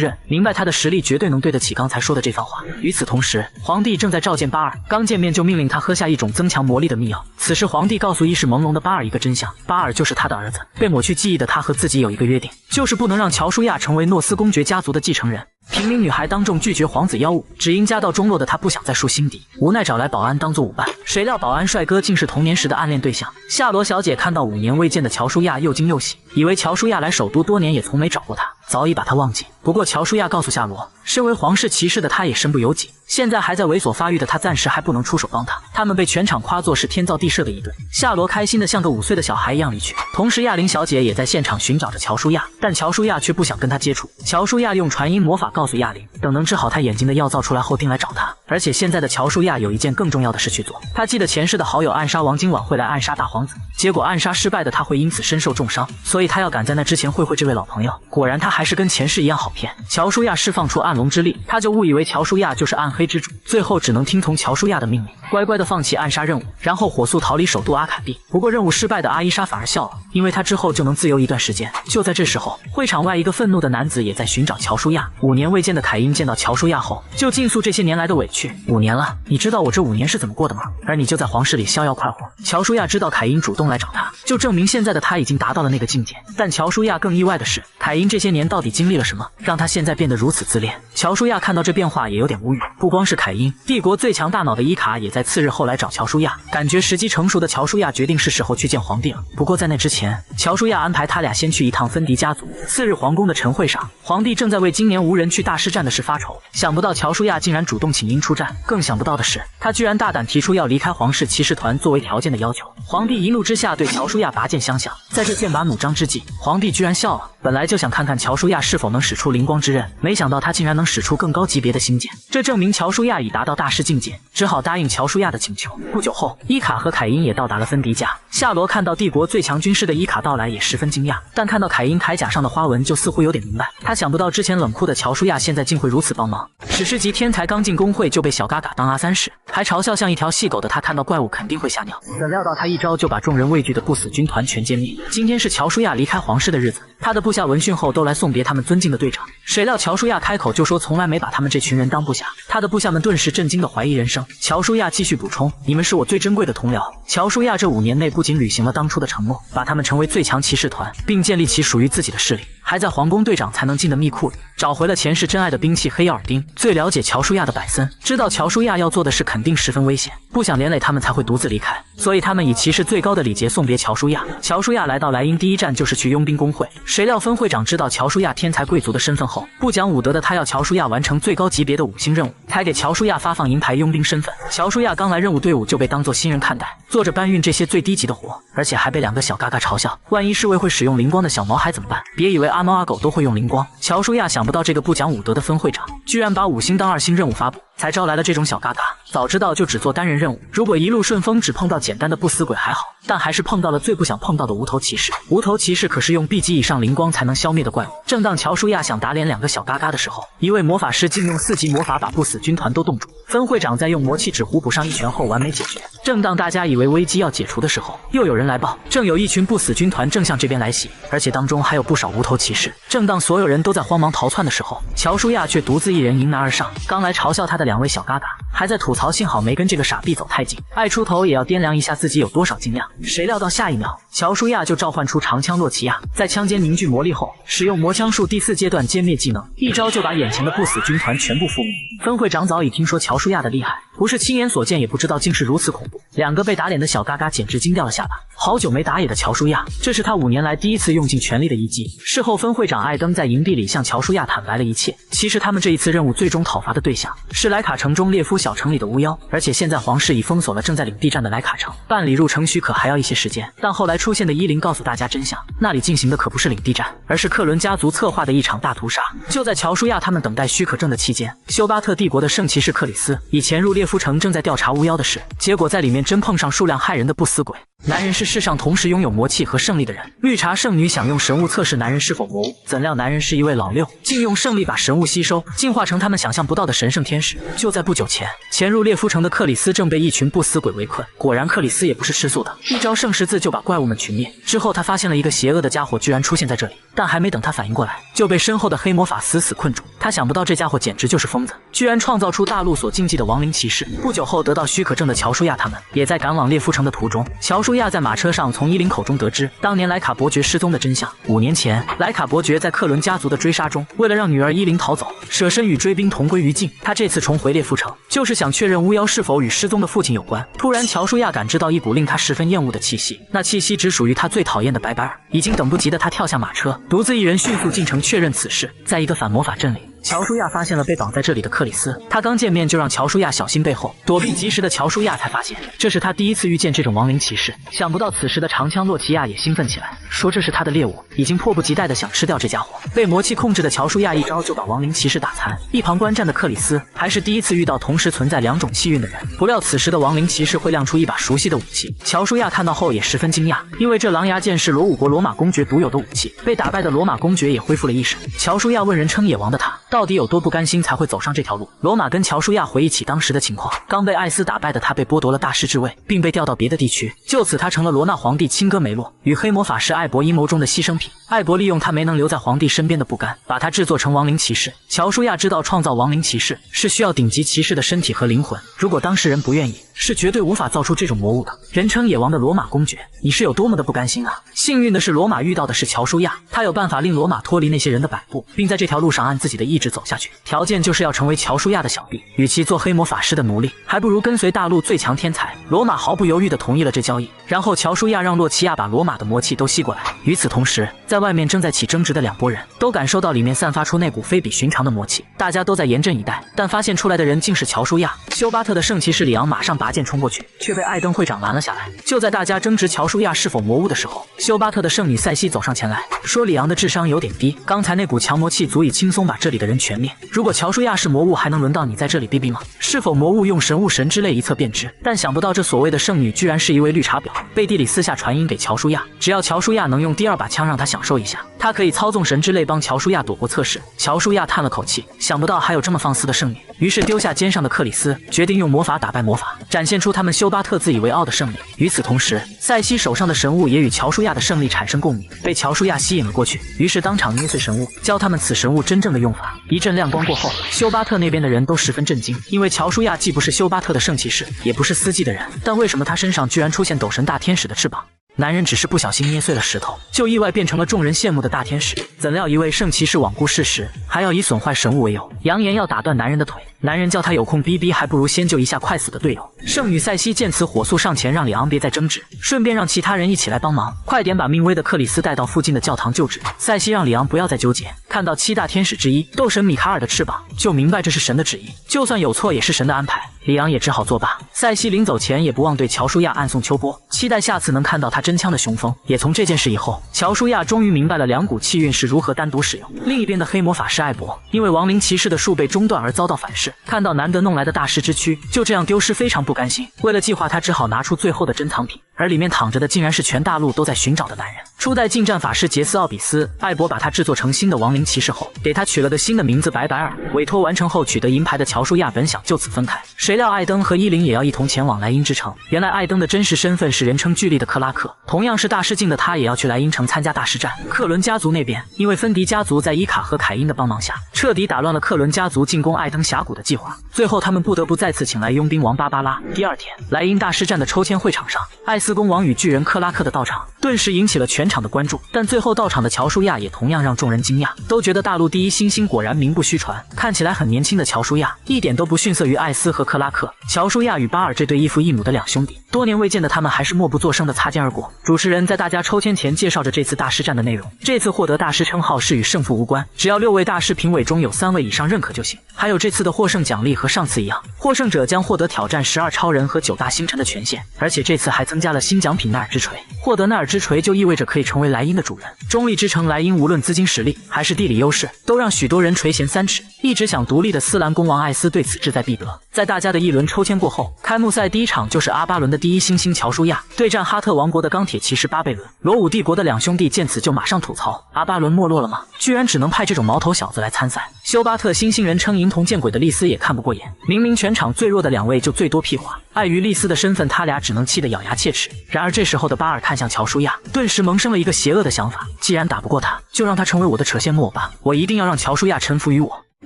刃，明白他的实力绝对能对得起刚才说的这番话。与此同时，皇帝正在召见巴尔，刚见面就命令他喝下一种增强魔力的秘药。此时皇帝告诉意识朦胧的巴尔一个真相，巴尔就是他的儿子。被抹去记忆的他和自己有一个约定，就是不能让乔舒亚成为诺斯公爵家族的继承人。平民女孩当众拒绝皇子邀物，只因家道中落的她不想再树心底，无奈找来保安当做舞伴。谁料保安帅哥竟是童年时的暗恋对象。夏罗小姐看到5年未见的乔舒亚又惊又喜，以为乔舒亚来首都多年也从没找过她，早已把她忘记。不过乔舒亚告诉夏罗，身为皇室骑士的他也身不由己，现在还在猥琐发育的他暂时还不能出手帮他。他们被全场夸作是天造地设的一对。夏罗开心的像个5岁的小孩一样离去，同时亚玲小姐也在现场寻找着乔舒亚，但乔舒亚却不想跟他接触。乔舒亚用传音魔法告诉亚玲，等能治好他眼睛的药造出来后定来找他。而且现在的乔舒亚有一件更重要的事去做，他记得前世的好友暗杀王今晚会来暗杀大皇子，结果暗杀失败的他会因此身受重伤，所以他要赶在那之前会会这位老朋友。果然他还是跟前世一样好骗。乔舒亚释放出暗龙之力，他就误以为乔舒亚就是暗黑之主，最后只能听从乔舒亚的命令，乖乖的放弃暗杀任务，然后火速逃离首都阿卡蒂。不过任务失败的阿伊莎反而笑了，因为他之后就能自由一段时间。就在这时候，会场外一个愤怒的男子也在寻找乔舒亚。5年未见的凯因见到乔舒亚后，就尽诉这些年来的委屈。5年了，你知道我这5年是怎么过的吗？而你就在皇室里逍遥快活。乔舒亚知道凯因主动来找他，就证明现在的他已经达到了那个境界。但乔舒亚更意外的是，凯因这些年到底经历了什么，让他现在变得如此自恋。乔舒亚看到这变化也有点无语。不光是凯因，帝国最强大脑的伊卡也在次日后来找乔舒亚，感觉时机成熟的乔舒亚决定是时候去见皇帝了。不过在那之前，乔舒亚安排他俩先去一趟芬迪家族。次日皇宫的晨会上，皇帝正在为今年无人去大师战的事发愁，想不到乔舒亚竟然主动请缨出战，更想不到的是，他居然大胆提出要离开皇室骑士团作为条件的要求。皇帝一怒之下对乔舒亚拔剑相向，在这剑拔弩张之际，皇帝居然笑了。本来就想看看乔舒亚是否能使出灵光之刃，没想到他竟然能使出更高级别的新剑，这证明乔舒亚已达到大师境界，只好答应乔舒亚的请求。不久后，伊卡和凯因也到达了芬迪家。夏罗看到帝国最强军师的伊卡到来也十分惊讶，但看到凯因铠甲上的花纹就似乎有点明白。他想不到之前冷酷的乔舒亚现在竟会如此帮忙。史诗级天才刚进公会就被小嘎嘎当阿三使，还嘲笑像一条细狗的他看到怪物肯定会吓尿，怎料到他一招就把众人畏惧的不死军团全歼灭。今天是乔舒亚离开皇室的日子，他的部下闻讯后都来送别他们尊敬的队长。谁料乔舒亚开口就说从来没把他们这群人当部下，他的部下们顿时震惊的怀疑人生。乔舒亚继续补充，你们是我最珍贵的同僚。乔舒亚这5年内不仅履行了当初的承诺，把他们成为最强骑士团，并建立起属于自己的势力，还在皇宫队长才能进的密库里找回了前世真爱的兵器黑曜耳钉。最了解乔舒亚的百森知道乔舒亚要做的事肯定十分危险，不想连累他们才会独自离开，所以他们以骑士最高的礼节送别乔舒亚。乔舒亚来到莱茵第一站就是去佣兵工会，谁料分会长知道乔舒亚天才贵族的身份后，不讲武德的他要乔舒亚完成最高级别的5星任务，才给乔舒亚发放银牌佣兵身份。乔舒亚刚来任务队伍就被当作新人看待，做着搬运这些最低级的活，而且还被2个小嘎嘎嘲笑，万一是位会使用灵光的小毛孩怎么办？别以为阿猫阿狗都会用灵光，乔舒亚想不到这个不讲武德的分会长居然把5星当2星任务发布，才招来了这种小嘎嘎。早知道就只做单人任务，如果一路顺风只碰到简单的不死鬼还好，但还是碰到了最不想碰到的无头骑士。无头骑士可是用 B 级以上灵光才能消灭的怪物。正当乔舒亚想打脸2个小嘎嘎的时候，一位魔法师竟用4级魔法把不死军团都冻住，分会长在用魔气纸糊补上1拳后完美解决。正当大家以为危机要解除的时候，又有人来报，正有一群不死军团正向这边来袭，而且当中还有不少无头骑士。正当所有人都在慌忙逃窜的时候，乔舒亚却独自一人迎难而上。刚来嘲笑他的2位小嘎嘎还在吐槽幸好没跟这个傻逼走太近，爱出头也要掂量一下自己有多少斤量。谁料到下一秒，乔舒亚就召唤出长枪洛奇亚，在枪尖凝聚魔力后，使用魔枪术第4阶段歼灭技能，一招就把眼前的不死军团全部覆灭。分会长早已听说乔舒亚的厉害，不是亲眼所见也不知道竟是如此恐怖。2个被打脸的小嘎嘎简直惊掉了下巴。好久没打野的乔舒亚，这是他5年来第一次用尽全力的一击。事后分会长艾登在营地里向乔舒亚坦白了一切，其实他们这一次任务最终讨伐的对象是莱卡城中列夫小城里的巫妖，而且现在皇室已封锁了正在领地战的莱卡城，办理入城许可还要一些时间。但后来出现的伊林告诉大家真相，那里进行的可不是领地战，而是克伦家族策划的一场大屠杀。就在乔舒亚他们等待许可证的期间，休巴特帝国的圣骑士克里斯已潜入列夫城，正在调查巫妖的事，结果在里面真碰上数量骇人的不死鬼。男人是世上同时拥有魔气和胜利的人，绿茶圣女想用神物测试男人是否魔物，怎料男人是一位老六，竟用胜利把神物吸收，进化成他们想象不到的神圣天使。就在不久前，潜入列夫城的克里斯正被一群不死鬼围困，果然克里斯也不是吃素的，一招圣十字就把怪物们群灭。之后他发现了一个邪恶的家伙居然出现在这里，但还没等他反应过来，就被身后的黑魔法死死困住。他想不到这家伙简直就是疯子，居然创造出大陆所禁忌的亡灵骑士。不久后得到许可证的乔舒亚他们也在赶往列夫城的途中，乔舒亚在马车上从伊林口中得知当年莱卡伯爵失踪的真相。5年前，莱卡伯爵在克伦家族的追杀中，为了让女儿伊林逃走，舍身与追兵同归于尽。他这次重回列夫城，就是想确认巫妖是否与失踪的父亲有关。突然，乔舒亚感知到一股令他十分厌恶的气息，那气息只属于他最讨厌的白白尔。已经等不及的他跳下马车，独自一人迅速进城确认此事。在一个反魔法阵里，乔舒亚发现了被绑在这里的克里斯，他刚见面就让乔舒亚小心背后，躲避及时的乔舒亚才发现这是他第一次遇见这种亡灵骑士。想不到此时的长枪洛奇亚也兴奋起来，说这是他的猎物，已经迫不及待的想吃掉这家伙。被魔气控制的乔舒亚一招就把亡灵骑士打残。一旁观战的克里斯还是第一次遇到同时存在2种气运的人，不料此时的亡灵骑士会亮出一把熟悉的武器。乔舒亚看到后也十分惊讶，因为这狼牙剑是罗武国罗马公爵独有的武器，被打败的罗马公爵也恢复了意识。乔舒亚问人称野王的他到底有多不甘心才会走上这条路。罗马跟乔舒亚回忆起当时的情况，刚被艾斯打败的他被剥夺了大师之位，并被调到别的地区，就此他成了罗纳皇帝亲哥梅洛与黑魔法师艾博阴谋中的牺牲品。艾博利用他没能留在皇帝身边的不甘，把他制作成亡灵骑士。乔舒亚知道创造亡灵骑士是需要顶级骑士的身体和灵魂，如果当事人不愿意，是绝对无法造出这种魔物的。人称野王的罗马公爵，你是有多么的不甘心啊！幸运的是，罗马遇到的是乔舒亚，他有办法令罗马脱离那些人的摆布，并在这条路上按自己的意志走下去。条件就是要成为乔舒亚的小弟，与其做黑魔法师的奴隶，还不如跟随大陆最强天才。罗马毫不犹豫地同意了这交易，然后乔舒亚让洛奇亚把罗马的魔气都吸过来。与此同时，在外面正在起争执的2拨人都感受到里面散发出那股非比寻常的魔气，大家都在严阵以待，但发现出来的人竟是乔舒亚。休巴特的圣骑士里昂马上拔剑冲过去，却被艾登会长拦了下来。就在大家争执乔舒亚是否魔物的时候，休巴特的圣女塞西走上前来，说里昂的智商有点低，刚才那股强魔气足以轻松把这里的人全灭，如果乔舒亚是魔物，还能轮到你在这里逼逼吗？是否魔物用神物神之类一测便知。但想不到这所谓的圣女居然是一位绿茶婊，背地里私下传音给乔舒亚，只要乔舒亚能用第2把枪让他享受一下，他可以操纵神之泪帮乔舒亚躲过测试。乔舒亚叹了口气，想不到还有这么放肆的圣女，于是丢下肩上的克里斯，决定用魔法打败魔法，展现出他们休巴特自以为傲的胜利。与此同时，塞西手上的神物也与乔舒亚的胜利产生共鸣，被乔舒亚吸引了过去，于是当场捏碎神物，教他们此神物真正的用法。一阵亮光过后，休巴特那边的人都十分震惊，因为乔舒亚既不是休巴特的圣骑士，也不是司机的人，但为什么他身上居然出现斗神大天使的翅膀？男人只是不小心捏碎了石头，就意外变成了众人羡慕的大天使。怎料一位圣骑士罔顾事实，还要以损坏神物为由，扬言要打断男人的腿。男人叫他有空逼逼，还不如先救一下快死的队友。圣女塞西见此，火速上前让里昂别再争执，顺便让其他人一起来帮忙，快点把命危的克里斯带到附近的教堂救治。塞西让里昂不要再纠结，看到7大天使之一斗神米卡尔的翅膀，就明白这是神的旨意，就算有错也是神的安排。里昂也只好作罢。塞西临走前也不忘对乔舒亚暗送秋波，期待下次能看到他真枪的雄风。也从这件事以后，乔舒亚终于明白了两股气运是如何单独使用。另一边的黑魔法师艾博，因为亡灵骑士的术被中断而遭到反噬，看到难得弄来的大师之躯就这样丢失，非常不甘心。为了计划，他只好拿出最后的珍藏品，而里面躺着的竟然是全大陆都在寻找的男人——初代近战法师杰斯奥比斯。艾博把他制作成新的亡灵骑士后，给他取了个新的名字白白尔。委托完成后，取得银牌的乔舒亚本想就此分开，谁料艾登和伊林也要一同前往莱茵之城。原来艾登的真实身份是人称巨力的克拉克，同样是大师境的他也要去莱茵城参加大师战。克伦家族那边，因为芬迪家族在伊卡和凯因的帮忙下，彻底打乱了克伦家族进攻艾登峡谷的计划。最后他们不得不再次请来佣兵王芭芭拉。第二天，莱茵大师战的抽签会场上，艾斯公王与巨人克拉克的到场，顿时引起了全场的关注。但最后到场的乔舒亚也同样让众人惊讶，都觉得大陆第一新星果然名不虚传。看起来很年轻的乔舒亚，一点都不逊色于艾斯和克拉克。乔舒亚与巴尔这对异父异母的两兄弟，多年未见的他们还是默不作声的擦肩而过。主持人在大家抽签前介绍着这次大师战的内容。这次获得大师称号是与胜负无关，只要6位大师评委中有3位以上认可就行。还有这次的获胜奖励和上次一样，获胜者将获得挑战12超人和9大星辰的权限，而且这次还增加了新奖品奈尔之锤。获得奈尔之锤就意味着可以成为莱茵的主人。中立之城莱茵无论资金实力还是地理优势，都让许多人垂涎三尺。一直想独立的斯兰公王艾斯对此志在必得。在大家的一轮抽签过后，开幕赛第一场就是阿巴伦的第一新星乔舒亚对战哈特王国的钢铁骑士巴贝伦。罗武帝国的两兄弟见此就马上吐槽：阿巴伦没落了吗？居然只能派这种毛头小子来参赛。休巴特新星人称银瞳见鬼的丽丝也看不过眼，明明全场最弱的2位就最多屁话，碍于丽丝的身份，他俩只能气得咬牙切齿。然而这时候的巴尔看向乔舒亚，顿时萌生了一个邪恶的想法：既然打不过他，就让他成为我的扯线木偶吧，我一定要让乔舒亚臣服于我。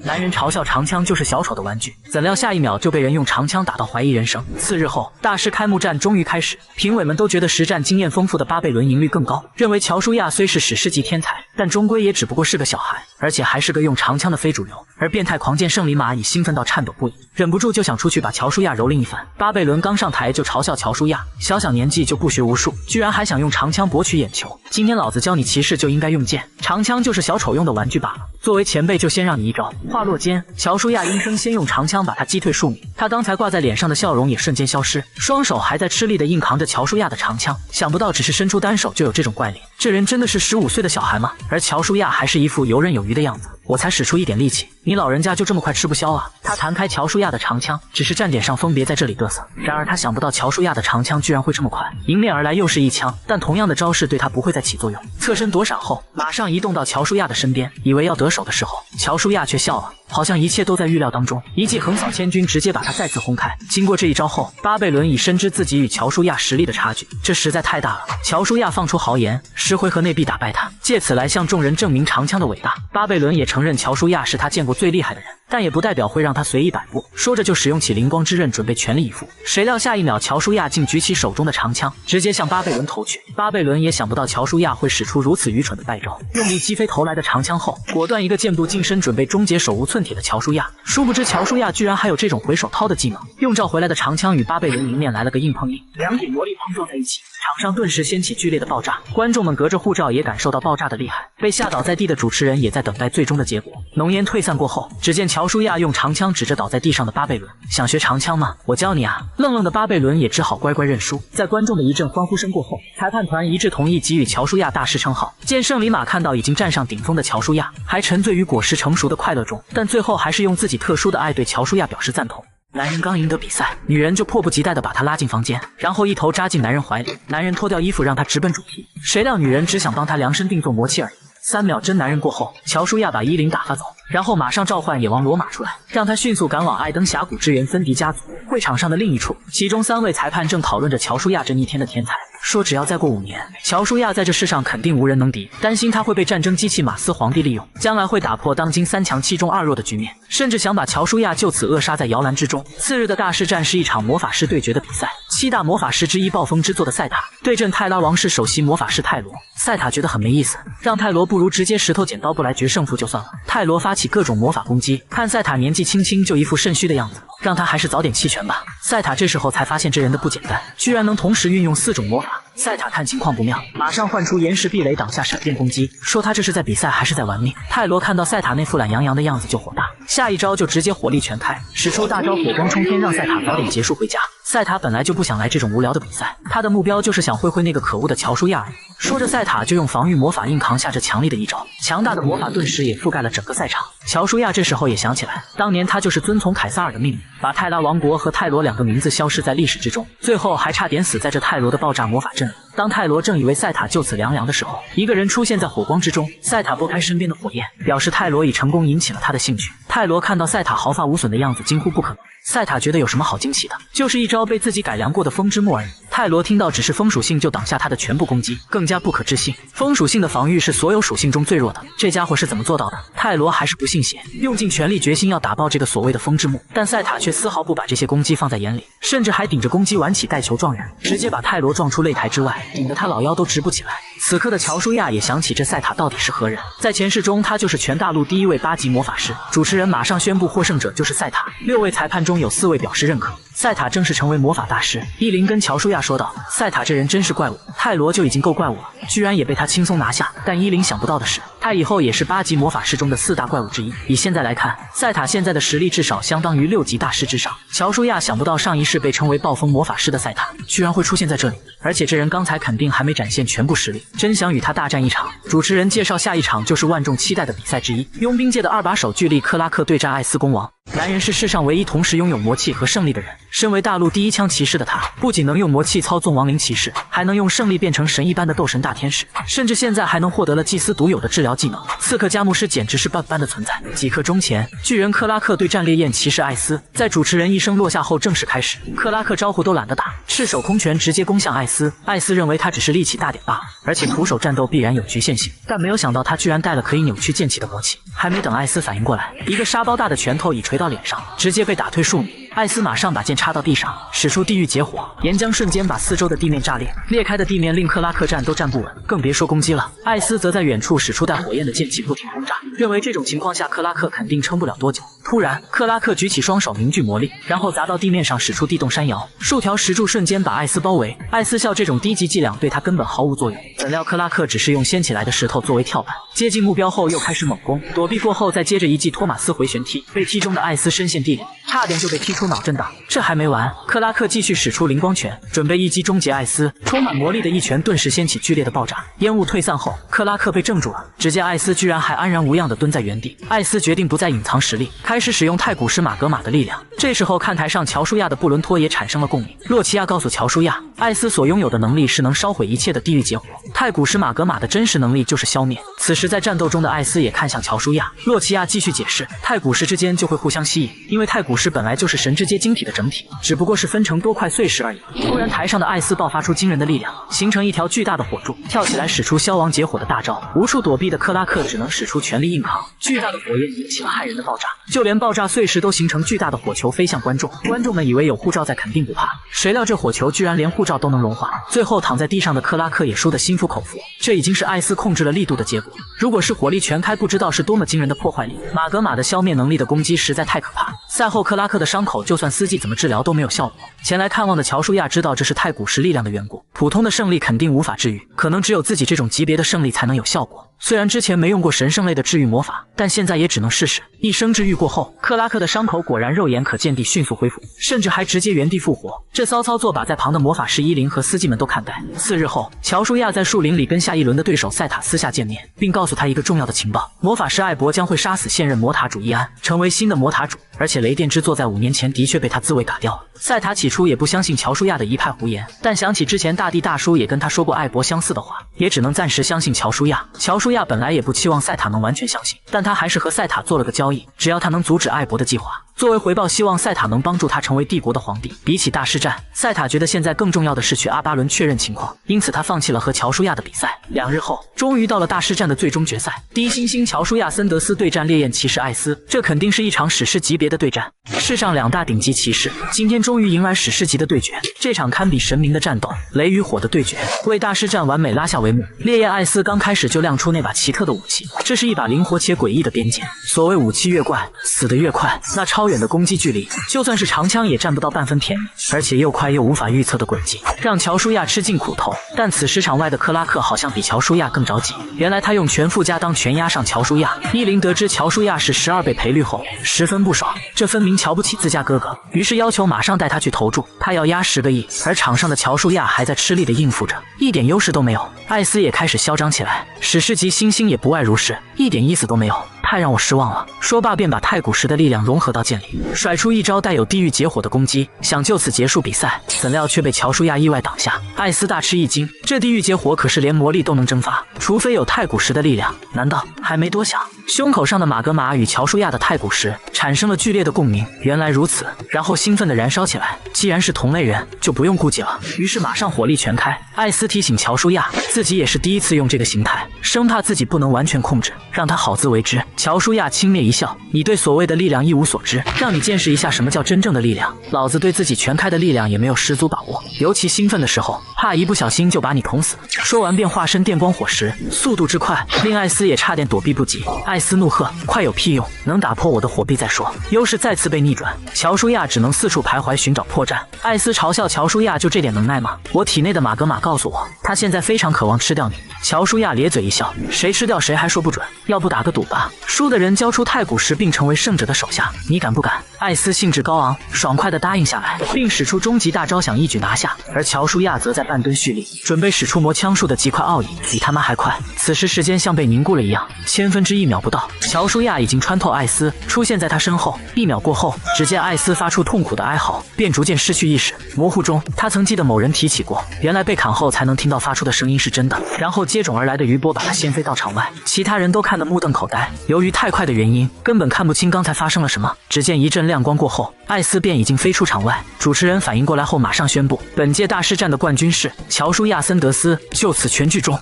男人嘲笑长枪就是小丑的玩具，怎料下一秒就被人用长枪打到怀疑人生。次日后，大师开幕战终于开始，评委们都觉得实战经验丰富的巴贝伦赢率更高，认为乔舒亚虽是史诗级天才，但终归也只不过是个小孩，而且还是个用长枪的非主流。而变态狂剑圣里马已兴奋到颤抖不已，忍不住就想出去把乔舒亚蹂躏一番。巴贝伦刚上台就嘲笑乔舒亚，小小年纪就不学无术，居然还想用长枪博取眼球。今天老子教你骑士就应该用剑，长枪就是小丑用的玩具罢了。作为前辈就先让你一招。话落间，乔舒亚应声先用长枪把他击退数米，他刚才挂在脸上的笑容也瞬间消失，双手还在吃力地硬扛着乔舒亚的长枪。想不到只是伸出单手就有这种怪脸，这人真的是15岁的小孩吗？而乔舒亚还是一副游刃有余的样子，我才使出一点力气，你老人家就这么快吃不消啊？他弹开乔舒亚的长枪，只是站点上风别在这里嘚瑟。然而他想不到乔舒亚的长枪居然会这么快，迎面而来又是一枪，但同样的招式对他不会再起作用。侧身躲闪后，马上移动到乔舒亚的身边，以为要得手的时候，乔舒亚却笑了，好像一切都在预料当中，一记横扫千军直接把他再次轰开。经过这一招后，巴贝伦已深知自己与乔舒亚实力的差距，这实在太大了。乔舒亚放出豪言，10回合内必打败他，借此来向众人证明长枪的伟大。巴贝伦也承认乔舒亚是他见过最厉害的人，但也不代表会让他随意摆布。说着就使用起灵光之刃，准备全力以赴。谁料下一秒，乔舒亚竟举起手中的长枪，直接向巴贝伦投去。巴贝伦也想不到乔舒亚会使出如此愚蠢的败招，用力击飞投来的长枪后，果断一个箭步近身，准备终结手无寸铁的乔舒亚。殊不知乔舒亚居然还有这种回手掏的技能，用召回来的长枪与巴贝伦迎面来了个硬碰硬，两股魔力碰撞在一起，场上顿时掀起剧烈的爆炸。观众们隔着护罩也感受到爆炸的厉害，被吓倒在地的主持人也在等待最终的结果。浓烟退散过后，只见乔舒亚用长枪指着倒在地上的巴贝伦，想学长枪吗？我教你啊！愣愣的巴贝伦也只好乖乖认输。在观众的一阵欢呼声过后，裁判团一致同意给予乔舒亚大师称号。见圣里马看到已经站上顶峰的乔舒亚，还沉醉于果实成熟的快乐中，但最后还是用自己特殊的爱对乔舒亚表示赞同。男人刚赢得比赛，女人就迫不及待地把他拉进房间，然后一头扎进男人怀里。男人脱掉衣服让他直奔主题，谁料女人只想帮他量身定做魔器而已。3秒真男人过后，乔舒亚把伊林打发走，然后马上召唤野王罗马出来，让他迅速赶往艾登峡谷支援芬迪家族。会场上的另一处，其中3位裁判正讨论着乔舒亚这逆天的天才，说只要再过5年，乔舒亚在这世上肯定无人能敌，担心他会被战争机器马斯皇帝利用，将来会打破当今3强7中2弱的局面，甚至想把乔舒亚就此扼杀在摇篮之中。次日的大师战是一场魔法师对决的比赛，7大魔法师之一暴风之作的赛塔对阵泰拉王室首席魔法师泰罗。赛塔觉得很没意思，让泰罗不如直接石头剪刀布来决胜负就算了。泰罗发起各种魔法攻击，看赛塔年纪轻轻就一副肾虚的样子，让他还是早点弃权吧。赛塔这时候才发现这人的不简单，居然能同时运用4种魔法。赛塔看情况不妙，马上唤出岩石壁垒挡下闪电攻击，说他这是在比赛还是在玩命。泰罗看到赛塔那副懒洋洋的样子就火大，下一招就直接火力全开，使出大招火光冲天，让赛塔早点结束回家。赛塔本来就不想来这种无聊的比赛，他的目标就是想会那个可恶的乔舒亚而已。说着赛塔就用防御魔法硬扛下这强力的一招，强大的魔法顿时也覆盖了整个赛场。乔舒亚这时候也想起来，当年他就是遵从凯撒尔的命令，把泰拉王国和泰罗2个名字消失在历史之中，最后还差点死在这泰罗的爆炸魔法阵里。当泰罗正以为赛塔就此凉凉的时候，一个人出现在火光之中，赛塔拨开身边的火焰，表示泰罗已成功引起了他的兴趣。泰罗看到赛塔毫发无损的样子，惊呼不可能。赛塔觉得有什么好惊奇的，就是一招被自己改良过的风之木而已。泰罗听到只是风属性就挡下他的全部攻击，更加不可置信。风属性的防御是所有属性中最弱的，这家伙是怎么做到的？泰罗还是不信邪，用尽全力决心要打爆这个所谓的风之木，但赛塔却丝毫不把这些攻击放在眼里，甚至还顶着攻击玩起带球撞人，直接把泰罗撞出擂台之外，顶得他老腰都直不起来。此刻的乔舒亚也想起这赛塔到底是何人，在前世中他就是全大陆第1位8级魔法师。主持人马上宣布获胜者就是赛塔，6位裁判中有4位表示认可，赛塔正式成为魔法大师。伊林跟乔舒亚说道，赛塔这人真是怪物，泰罗就已经够怪物了，居然也被他轻松拿下。但伊林想不到的是，他以后也是8级魔法师中的4大怪物之一。以现在来看，赛塔现在的实力至少相当于6级大师之上。乔舒亚想不到上一世被称为暴风魔法师的赛塔居然会出现在这里，而且这人刚才肯定还没展现全部实力，真想与他大战一场。主持人介绍下一场就是万众期待的比赛之一，佣兵界的2把手巨力克拉克对战艾斯公王。男人是世上唯一同时拥有魔气和胜利的人，身为大陆第1枪骑士的他，不仅能用魔气操纵亡灵骑士，还能用胜利变成神一般的斗神大天使，甚至现在还能获得了祭司独有的治疗技能。刺客加牧师简直是 bug 般的存在。几刻钟前，巨人克拉克对战烈焰骑士艾斯，在主持人一声落下后正式开始。克拉克招呼都懒得打，赤手空拳直接攻向艾斯。艾斯认为他只是力气大点罢了，而且徒手战斗必然有局限性，但没有想到他居然带了可以扭曲剑气的魔气。还没等艾斯反应过来，一个沙包大的拳头已捶到脸上，直接被打退数米。艾斯马上把剑插到地上，使出地狱结火，岩浆瞬间把四周的地面炸裂，裂开的地面令克拉克站都站不稳，更别说攻击了。艾斯则在远处使出带火焰的剑气不停轰炸，认为这种情况下克拉克肯定撑不了多久。突然，克拉克举起双手凝聚魔力，然后砸到地面上，使出地动山摇，数条石柱瞬间把艾斯包围。艾斯笑这种低级伎俩对他根本毫无作用，怎料克拉克只是用掀起来的石头作为跳板，接近目标后又开始猛攻，躲避过后再接着一记托马斯回旋踢，被踢中的艾斯深陷地里，差点就被踢出脑震荡。这还没完，克拉克继续使出灵光拳，准备一击终结艾斯。充满魔力的一拳顿时掀起剧烈的爆炸，烟雾退散后，克拉克被镇住了。只见艾斯居然还安然无恙地蹲在原地。艾斯决定不再隐藏实力，开始使用太古石马格玛的力量。这时候看台上乔舒亚的布伦托也产生了共鸣。洛奇亚告诉乔舒亚，艾斯所拥有的能力是能烧毁一切的地狱结火，太古石马格玛的真实能力就是消灭。此时在战斗中的艾斯也看向乔舒亚，洛奇亚继续解释，太古石之间就会互相吸引，因为太古石本来就是神之阶晶体的整体，只不过是分成多块碎石而已。突然台上的艾斯爆发出惊人的力量，形成一条巨大的火柱，跳起来使出消亡结火的大招，无处躲避的克拉克只能使出全力硬扛。巨大的火焰引起了骇人的爆炸，就连爆炸碎石都形成巨大的火球飞向观众。观众们以为有护照在肯定不怕，谁料这火球居然连护照都能融化。最后躺在地上的克拉克也输得心服口服，这已经是艾斯控制了力度的结果。如果是火力全开，不知道是多么惊人的破坏力。马格玛的消灭能力的攻击实在太可怕，赛后克拉克的伤口就算司机怎么治疗都没有效果。前来看望的乔舒亚知道这是太古石力量的缘故，普通的胜利肯定无法治愈，可能只有自己这种级别的胜利才能有效果。虽然之前没用过神圣类的治愈魔法，但现在也只能试试。一生治愈过后，克拉克的伤口果然肉眼可见地迅速恢复，甚至还直接原地复活。这骚操作把在旁的魔法师伊林和司机们都看呆。4日后，乔舒亚在树林里跟下一轮的对手赛塔私下见面，并告诉他一个重要的情报：魔法师艾博将会杀死现任魔塔主伊安，成为新的魔塔主。而且雷电之作在5年前的确被他自卫嘎掉了。赛塔起初也不相信乔舒亚的一派胡言，但想起之前大地大叔也跟他说过艾博相似的话，也只能暂时相信乔舒亚。乔舒亚本来也不期望赛塔能完全相信，但他还是和赛塔做了个交易，只要他能阻止艾博的计划，作为回报希望赛塔能帮助他成为帝国的皇帝。比起大师战，赛塔觉得现在更重要的是去阿巴伦确认情况，因此他放弃了和乔舒亚的比赛。2日后，终于到了大师战的最终决赛，低星星乔舒亚森德斯对战烈焰骑士艾斯，这肯定是一场史诗级别的对战。世上2大顶级骑士今天终于迎来史诗级的对决，这场堪比神明的战斗，雷与火的对决为大师战完美拉下帷幕。烈焰艾斯刚开始就亮出那把奇特的武器，这是一把灵活且诡异的鞭剑。所谓武器越怪，死得越快，那超远的攻击距离，就算是长枪也占不到半分便宜，而且又快又无法预测的轨迹，让乔舒亚吃尽苦头。但此时场外的克拉克好像比乔舒亚更着急，原来他用全附加当全压上乔舒亚。伊林得知乔舒亚是12倍赔率后，十分不爽，这分明瞧不起自家哥哥，于是要求马上带他去投注，他要压10个亿，而场上的乔舒亚还在吃力的应付着，一点优势都没有。艾斯也开始嚣张起来，史诗级星星也不外如是，一点意思都没有，太让我失望了。说罢便把太古石的力量融合到剑里，甩出一招带有地狱结火的攻击，想就此结束比赛，怎料却被乔舒亚意外挡下。艾斯大吃一惊，这地狱结火可是连魔力都能蒸发，除非有太古石的力量。难道还没多想，胸口上的马格玛与乔舒亚的太古石产生了剧烈的共鸣，原来如此，然后兴奋地燃烧起来。既然是同类人，就不用顾忌了，于是马上火力全开。艾斯提醒乔舒亚，自己也是第一次用这个形态，生怕自己不能完全控制，让他好自为之。乔舒亚轻蔑一笑，你对所谓的力量一无所知，让你见识一下什么叫真正的力量。老子对自己全开的力量也没有十足把握，尤其兴奋的时候，怕一不小心就把你捅死。说完便化身电光火石，速度之快令艾斯也差点躲避不及。艾斯怒喝，快有屁用，能打破我的火臂再说。优势再次被逆转，乔舒亚只能四处徘徊寻找破绽。艾斯嘲笑乔舒亚，就这点能耐吗？我体内的马格玛告诉我，他现在非常渴望吃掉你。乔舒亚咧嘴一笑，谁吃掉谁还说不准，要不打个赌吧，输的人交出太古石并成为胜者的手下，你敢不敢？艾斯兴致高昂，爽快地答应下来，并使出终极大招想一举拿下。而乔舒亚则在半蹲蓄力，准备使出魔枪术的极快奥义，比他妈还快。此时时间像被凝固了一样，千分之1秒不到，乔舒亚已经穿透艾斯，出现在他身后。1秒过后，只见艾斯发出痛苦的哀嚎，便逐渐失去意识。模糊中，他曾记得某人提起过，原来被砍后才能听到发出的声音是真的。然后接踵而来的余波把他掀飞到场外，其他人都看得目瞪口呆。由于太快的原因，根本看不清刚才发生了什么。只见一阵亮光过后，艾斯便已经飞出场外。主持人反应过来后，马上宣布，本届大师战的冠军是乔舒亚森德斯。就此全剧终。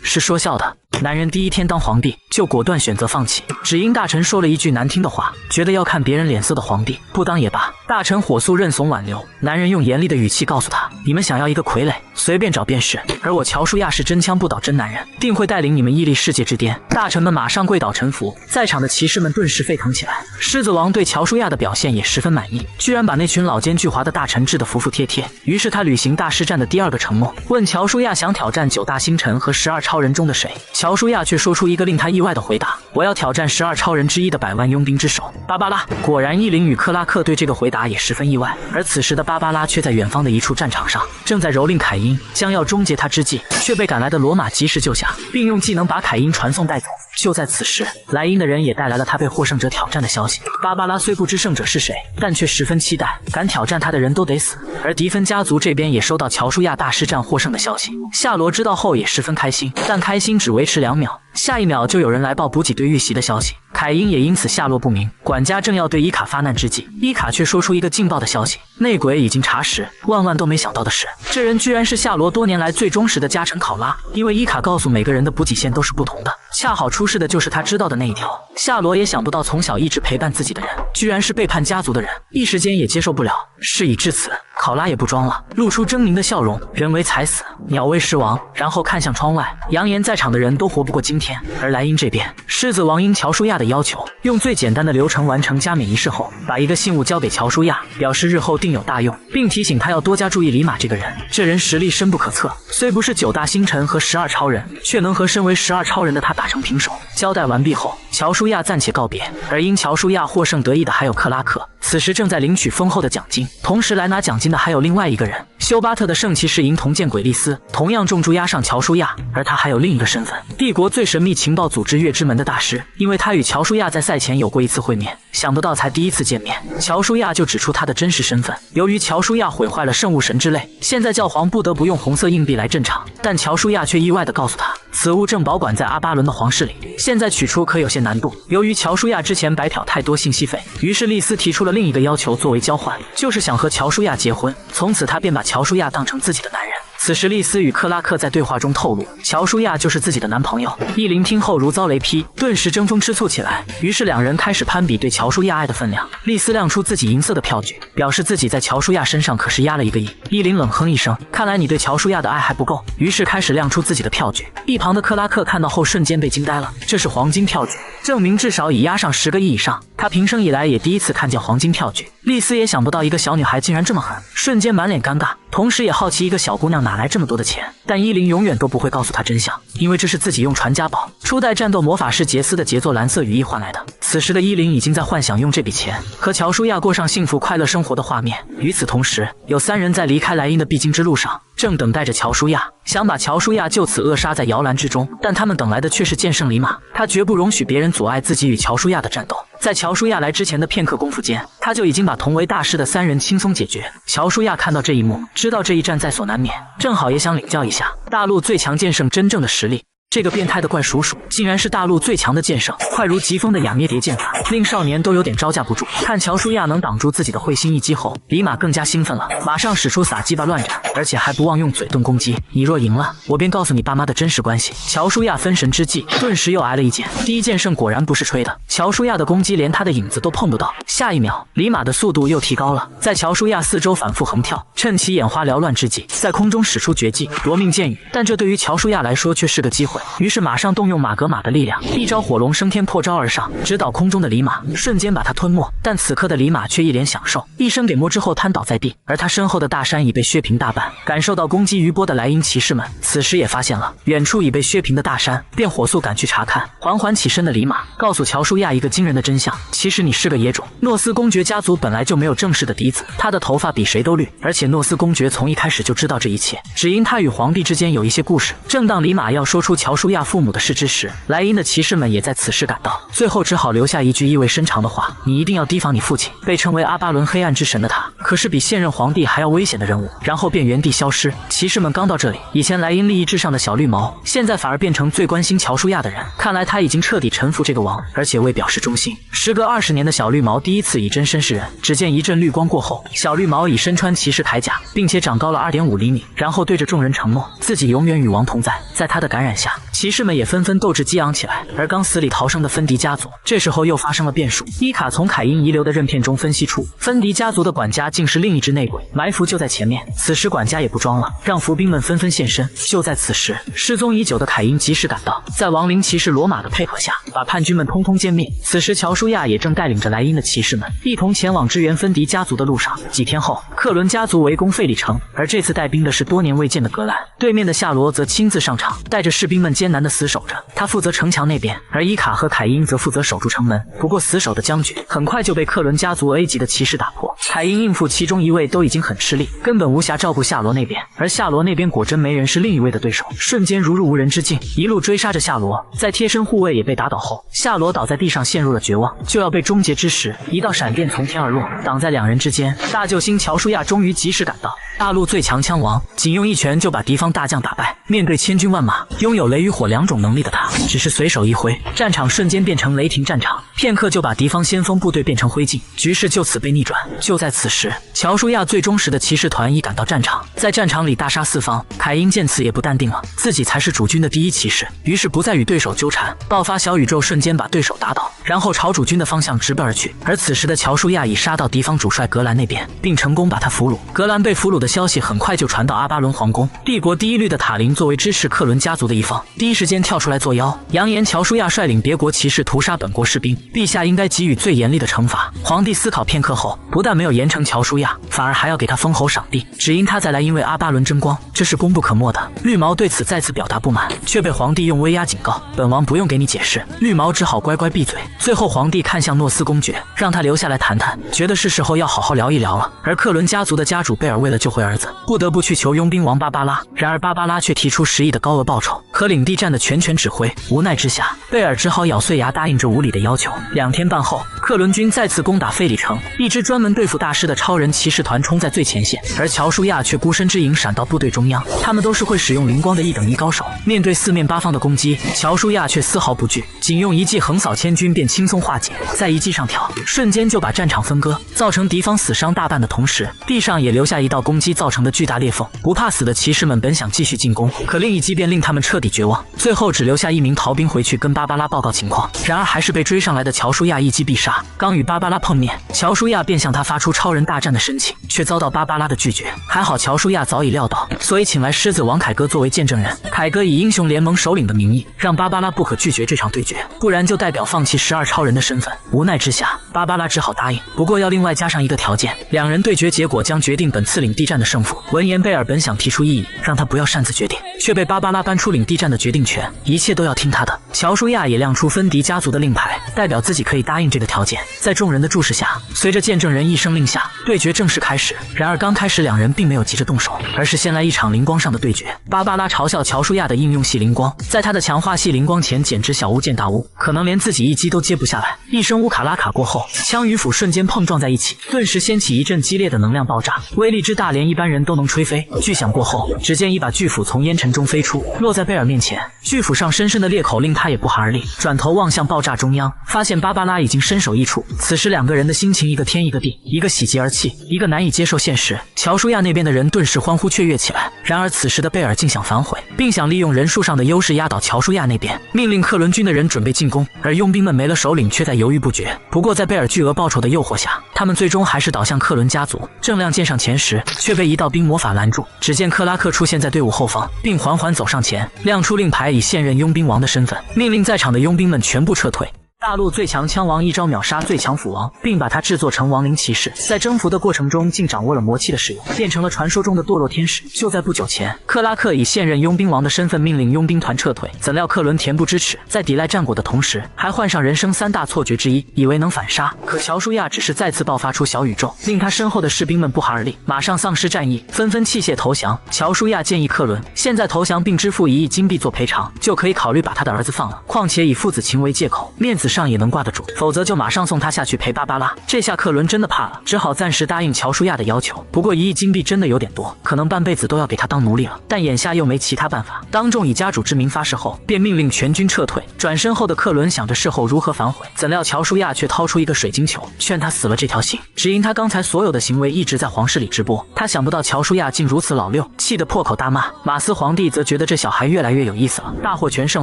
是说笑的。男人第一天当皇帝就果断选择放弃，只因大臣说了一句难听的话，觉得要看别人脸色的皇帝不当也罢。大臣火速认怂挽留，男人用严厉的语气告诉他，你们想要一个傀儡随便找便是，而我乔舒亚是真枪不倒真男人，定会带领你们屹立世界之巅。大臣们马上跪倒臣服，在场的骑士们顿时沸腾起来。狮子王对乔舒亚的表现也十分满意，居然把那群老奸巨猾的大臣治得服服帖帖。于是他履行大师战的第2个承诺，问乔舒亚想挑战9大星辰和12超人中的谁。乔舒亚却说出一个令他意外的回答，我要挑战12超人之一的100万佣兵之首芭芭拉。果然伊林与克拉克对这个回答也十分意外，而此时的芭芭拉却在远方的一处战场上，正在蹂躏凯因，将要终结他之际，却被赶来的罗马及时救下，并用技能把凯因传送带走。就在此时，莱茵的人也带来了他被获胜者挑战的消息。芭芭拉虽不知胜者是谁，但却十分期待，敢挑战他的人都得死。而迪芬家族这边也收到乔舒亚大师战获胜的消息，夏罗知道后也十分开心，但开心只维持2秒，下一秒就有人来报补给队遇袭的消息，凯因也因此下落不明。管家正要对伊卡发难之际，伊卡却说出一个劲爆的消息，内鬼已经查实。万万都没想到的是，这人居然是夏罗多年来最忠实的家臣考拉，因为伊卡告诉每个人的补给线都是不同的，恰好出事的就是他知道的那一条。夏罗也想不到从小一直陪伴自己的人，居然是背叛家族的人，一时间也接受不了。事已至此，考拉也不装了，露出狰狞的笑容，人为财死，鸟为食亡，然后看向窗外，扬言在场的人都活不过今天。而莱茵这边，狮子王因乔舒亚的要求，用最简单的流程完成加冕仪式后，把一个信物交给乔舒亚，表示日后定有大用，并提醒他要多加注意里马这个人。这人实力深不可测，虽不是9大星辰和12超人，却能和身为12超人的他打成平手。交代完毕后，乔舒亚暂且告别，而因乔舒亚获胜得意的还有克拉克，此时正在领取丰厚的奖金，同时来拿奖金的还有另外一个人，休巴特的圣骑士营铜剑鬼利斯同样重注压上乔舒亚，而他还有另一个身份，帝国最神秘情报组织月之门的大师，因为他与乔舒亚在赛前有过一次会面，想不到才第一次见面，乔舒亚就指出他的真实身份。由于乔舒亚毁坏了圣物神之泪，现在教皇不得不用红色硬币来镇场，但乔舒亚却意外地告诉他，此物正保管在阿巴伦的皇室里，现在取出可有些难度。由于乔舒亚之前白嫖太多信息费，于是利斯提出了另一个要求作为交换，就是想和乔舒亚结婚。从此他便把乔舒亚当成自己的男人。此时利斯与克拉克在对话中透露，乔舒亚就是自己的男朋友。伊林听后如遭雷劈，顿时争风吃醋起来，于是两人开始攀比对乔舒亚爱的分量。利斯亮出自己银色的票据，表示自己在乔舒亚身上可是压了1个亿。伊林冷哼一声，看来你对乔舒亚的爱还不够，于是开始亮出自己的票据。一旁的克拉克看到后瞬间被惊呆了，这是黄金票据，证明至少已压上10个亿以上。他平生以来也第一次看见黄金票据。利斯也想不到一个小女孩竟然这么狠，瞬间满脸尴尬，同时也好奇一个小姑娘哪来这么多的钱。但伊林永远都不会告诉他真相，因为这是自己用传家宝初代战斗魔法师杰斯的杰作蓝色羽翼换来的。此时的伊林已经在幻想用这笔钱和乔舒亚过上幸福快乐生活的画面。与此同时，有3人在离开莱茵的必经之路上，正等待着乔舒亚，想把乔舒亚就此扼杀在摇篮之中，但他们等来的却是剑圣里马，他绝不容许别人阻碍自己与乔舒亚的战斗。在乔舒亚来之前的片刻功夫间，他就已经把同为大师的3人轻松解决。乔舒亚看到这一幕，知道这一战在所难免，正好也想领教一下大陆最强剑圣真正的实力。这个变态的怪叔叔竟然是大陆最强的剑圣，快如疾风的雅灭蝶剑法令少年都有点招架不住。看乔舒亚能挡住自己的会心一击后，李马更加兴奋了，马上使出撒鸡巴乱斩，而且还不忘用嘴遁攻击。你若赢了，我便告诉你爸妈的真实关系。乔舒亚分神之际，顿时又挨了一剑。第一剑圣果然不是吹的，乔舒亚的攻击连他的影子都碰不到。下一秒，李马的速度又提高了，在乔舒亚四周反复横跳，趁其眼花缭乱之际，在空中使出绝技夺命剑雨。但这对于乔舒亚来说却是个机会。于是马上动用马格玛的力量，一招火龙升天破招而上，直捣空中的李马，瞬间把他吞没。但此刻的李马却一脸享受，一声给没之后瘫倒在地，而他身后的大山已被削平大半。感受到攻击余波的莱茵骑士们此时也发现了远处已被削平的大山，便火速赶去查看。缓缓起身的李马告诉乔舒亚一个惊人的真相，其实你是个野种。诺斯公爵家族本来就没有正式的嫡子，他的头发比谁都绿，而且诺斯公爵从一开始就知道这一切，只因他与皇帝之间有一些故事。正当李马要说出乔舒亚父母的事之时，莱茵的骑士们也在此时赶到，最后只好留下一句意味深长的话，你一定要提防你父亲。被称为阿巴伦黑暗之神的他，可是比现任皇帝还要危险的人物，然后便原地消失。骑士们刚到这里，以前莱茵利益至上的小绿毛，现在反而变成最关心乔舒亚的人，看来他已经彻底臣服这个王，而且为表示忠心。时隔20年的小绿毛第一次以真身示人，只见一阵绿光过后，小绿毛已身穿骑士铠甲，并且长高了2.5厘米，然后对着众人承诺自己永远与王同在。在他的感染下，骑士们也纷纷斗志激昂起来。而刚死里逃生的芬迪家族，这时候又发生了变数。伊卡从凯因遗留的刃片中分析出，芬迪家族的管家竟是另一只内鬼，埋伏就在前面。此时管家也不装了，让伏兵们纷纷现身。就在此时，失踪已久的凯因及时赶到，在亡灵骑士罗马的配合下，把叛军们通通歼灭。此时乔舒亚也正带领着莱茵的骑士们一同前往支援芬迪家族的路上。几天后，克伦家族围攻费里城，而这次带兵的是多年未见的格兰。对面的夏罗则亲自上场，带着士兵们艰难地死守着，他负责城墙那边，而伊卡和凯因则负责守住城门。不过死守的僵局很快就被克伦家族 A 级的骑士打破，凯因应付其中一位都已经很吃力，根本无暇照顾夏罗那边，而夏罗那边果真没人是另一位的对手，瞬间如入无人之境，一路追杀着夏罗。在贴身护卫也被打倒后，夏罗倒在地上陷入了绝望，就要被终结之时，一道闪电从天而落，挡在2人之间。大救星乔舒亚终于及时赶到，大陆最强枪王仅用一拳就把敌方大将打败。面对千军万马，拥有雷与火2种能力的他，只是随手一挥，战场瞬间变成雷霆战场，片刻就把敌方先锋部队变成灰烬，局势就此被逆转。就在此时，乔舒亚最忠实的骑士团已赶到战场，在战场里大杀四方。凯因见此也不淡定了，自己才是主军的第一骑士，于是不再与对手纠缠，爆发小宇宙瞬间把对手打倒，然后朝主军的方向直奔而去。而此时的乔舒亚已杀到敌方主帅格兰那边，并成功把他俘虏。格兰被俘虏的消息很快就传到阿巴伦皇宫，帝国第一律的塔林作为支持克伦家族的一方，第一时间跳出来作妖，扬言乔舒亚率领别国骑士屠杀本国士兵，陛下应该给予最严厉的惩罚。皇帝思考片刻后，不但没有严惩乔舒亚，反而还要给他封侯赏地，只因他再来因为阿巴伦争光，这是功不可没的。绿毛对此再次表达不满，却被皇帝用威压警告，本王不用给你解释。绿毛只好乖乖闭嘴。最后皇帝看向诺斯公爵，让他留下来谈谈，觉得是时候要好好聊一聊了。而克伦家族的家主贝尔为了救回儿子，不得不去求佣兵王芭芭拉，然而芭芭拉却提出10亿的高额报酬和领地战的全权指挥，无奈之下，贝尔只好咬碎牙答应这无理的要求。2天半后，克伦军再次攻打费里城，一支专门对付大师的超人骑士团冲在最前线，而乔舒亚却孤身之影闪到部队中央。他们都是会使用灵光的1等1高手，面对四面八方的攻击，乔舒亚却丝毫不惧，仅用一记横扫千军便轻松化解，在一记上挑，瞬间就把战场分割，造成敌方死伤大半的同时，地上也留下一道攻击造成的巨大裂缝。不怕死的骑士们本想继续进攻，可另一击便令他们彻底绝望，最后只留下1名逃兵回去跟芭芭拉报告情况，然而还是被追上来的乔舒亚一击必杀。刚与芭芭拉碰面，乔舒亚便向他发出超人大战的神情，却遭到芭芭拉的拒绝。还好乔舒亚早已料到，所以请来狮子王凯哥作为见证人。凯哥以英雄联盟首领的名义，让芭芭拉不可拒绝这场对决，不然就代表放弃12超人的身份。无奈之下，芭芭拉只好答应，不过要另外加上一个条件，两人对决结果将决定本次领地战的胜负。闻言，贝尔本想提出异议，让他不要擅自决定，却被芭芭拉搬出领地战的决定权，一切都要听他的。乔舒亚也亮出芬迪家族的令牌，代表自己可以答应这个条件。在众人的注视下，随着见证人一声令下，对决正式开始。然而刚开始两人并没有急着动手，而是先来一场灵光上的对决。芭芭拉嘲笑乔舒亚的应用系灵光，在他的强化系灵光前简直小巫见大巫，可能连自己一击都接不下来。一声乌卡拉卡过后，枪与斧瞬间碰撞在一起，顿时掀起一阵激烈的能量爆炸，威力之大连一般人都能吹飞。巨响过后，只见一把巨斧从烟尘中飞出，落在贝尔面前。巨斧上深深的裂口令他也不寒而栗，转头望向爆炸中央，发现芭芭拉已经身首异处。此时两个人的心情一个天一个地，一个喜极而泣，一个难以接受现实。乔舒亚那边的人顿时欢呼雀跃起来，然而此时的贝尔竟想反悔，并想利用人数上的优势压倒乔舒亚那边，命令克伦军的人准备进攻，而佣兵们没了首领却在犹豫不决。不过在贝尔巨额报酬的诱惑下，他们最终还是倒向克伦家族。正亮剑上前时，却被一道冰魔法拦住。只见克拉克出现在队伍后方，并缓缓走上前，亮出令牌，以现任佣兵王的身份，命令在场的佣兵们全部撤退。大陆最强枪王一招秒杀最强斧王，并把他制作成亡灵骑士，在征服的过程中竟掌握了魔气的使用，变成了传说中的堕落天使。就在不久前，克拉克以现任佣兵王的身份命令佣兵团撤退，怎料克伦恬不知耻，在抵赖战果的同时，还患上人生3大错觉之一，以为能反杀。可乔舒亚只是再次爆发出小宇宙，令他身后的士兵们不寒而栗，马上丧失战意，纷纷弃械投降。乔舒亚建议克伦现在投降，并支付1亿金币做赔偿，就可以考虑把他的儿子放了。况且以父子情为借口，面子上也能挂得住，否则就马上送他下去陪芭芭拉。这下克伦真的怕了，只好暂时答应乔舒亚的要求。不过1亿金币真的有点多，可能半辈子都要给他当奴隶了。但眼下又没其他办法，当众以家主之名发誓后，便命令全军撤退。转身后的克伦想着事后如何反悔，怎料乔舒亚却掏出一个水晶球，劝他死了这条心。只因他刚才所有的行为一直在皇室里直播，他想不到乔舒亚竟如此老六，气得破口大骂。马斯皇帝则觉得这小孩越来越有意思了。大获全胜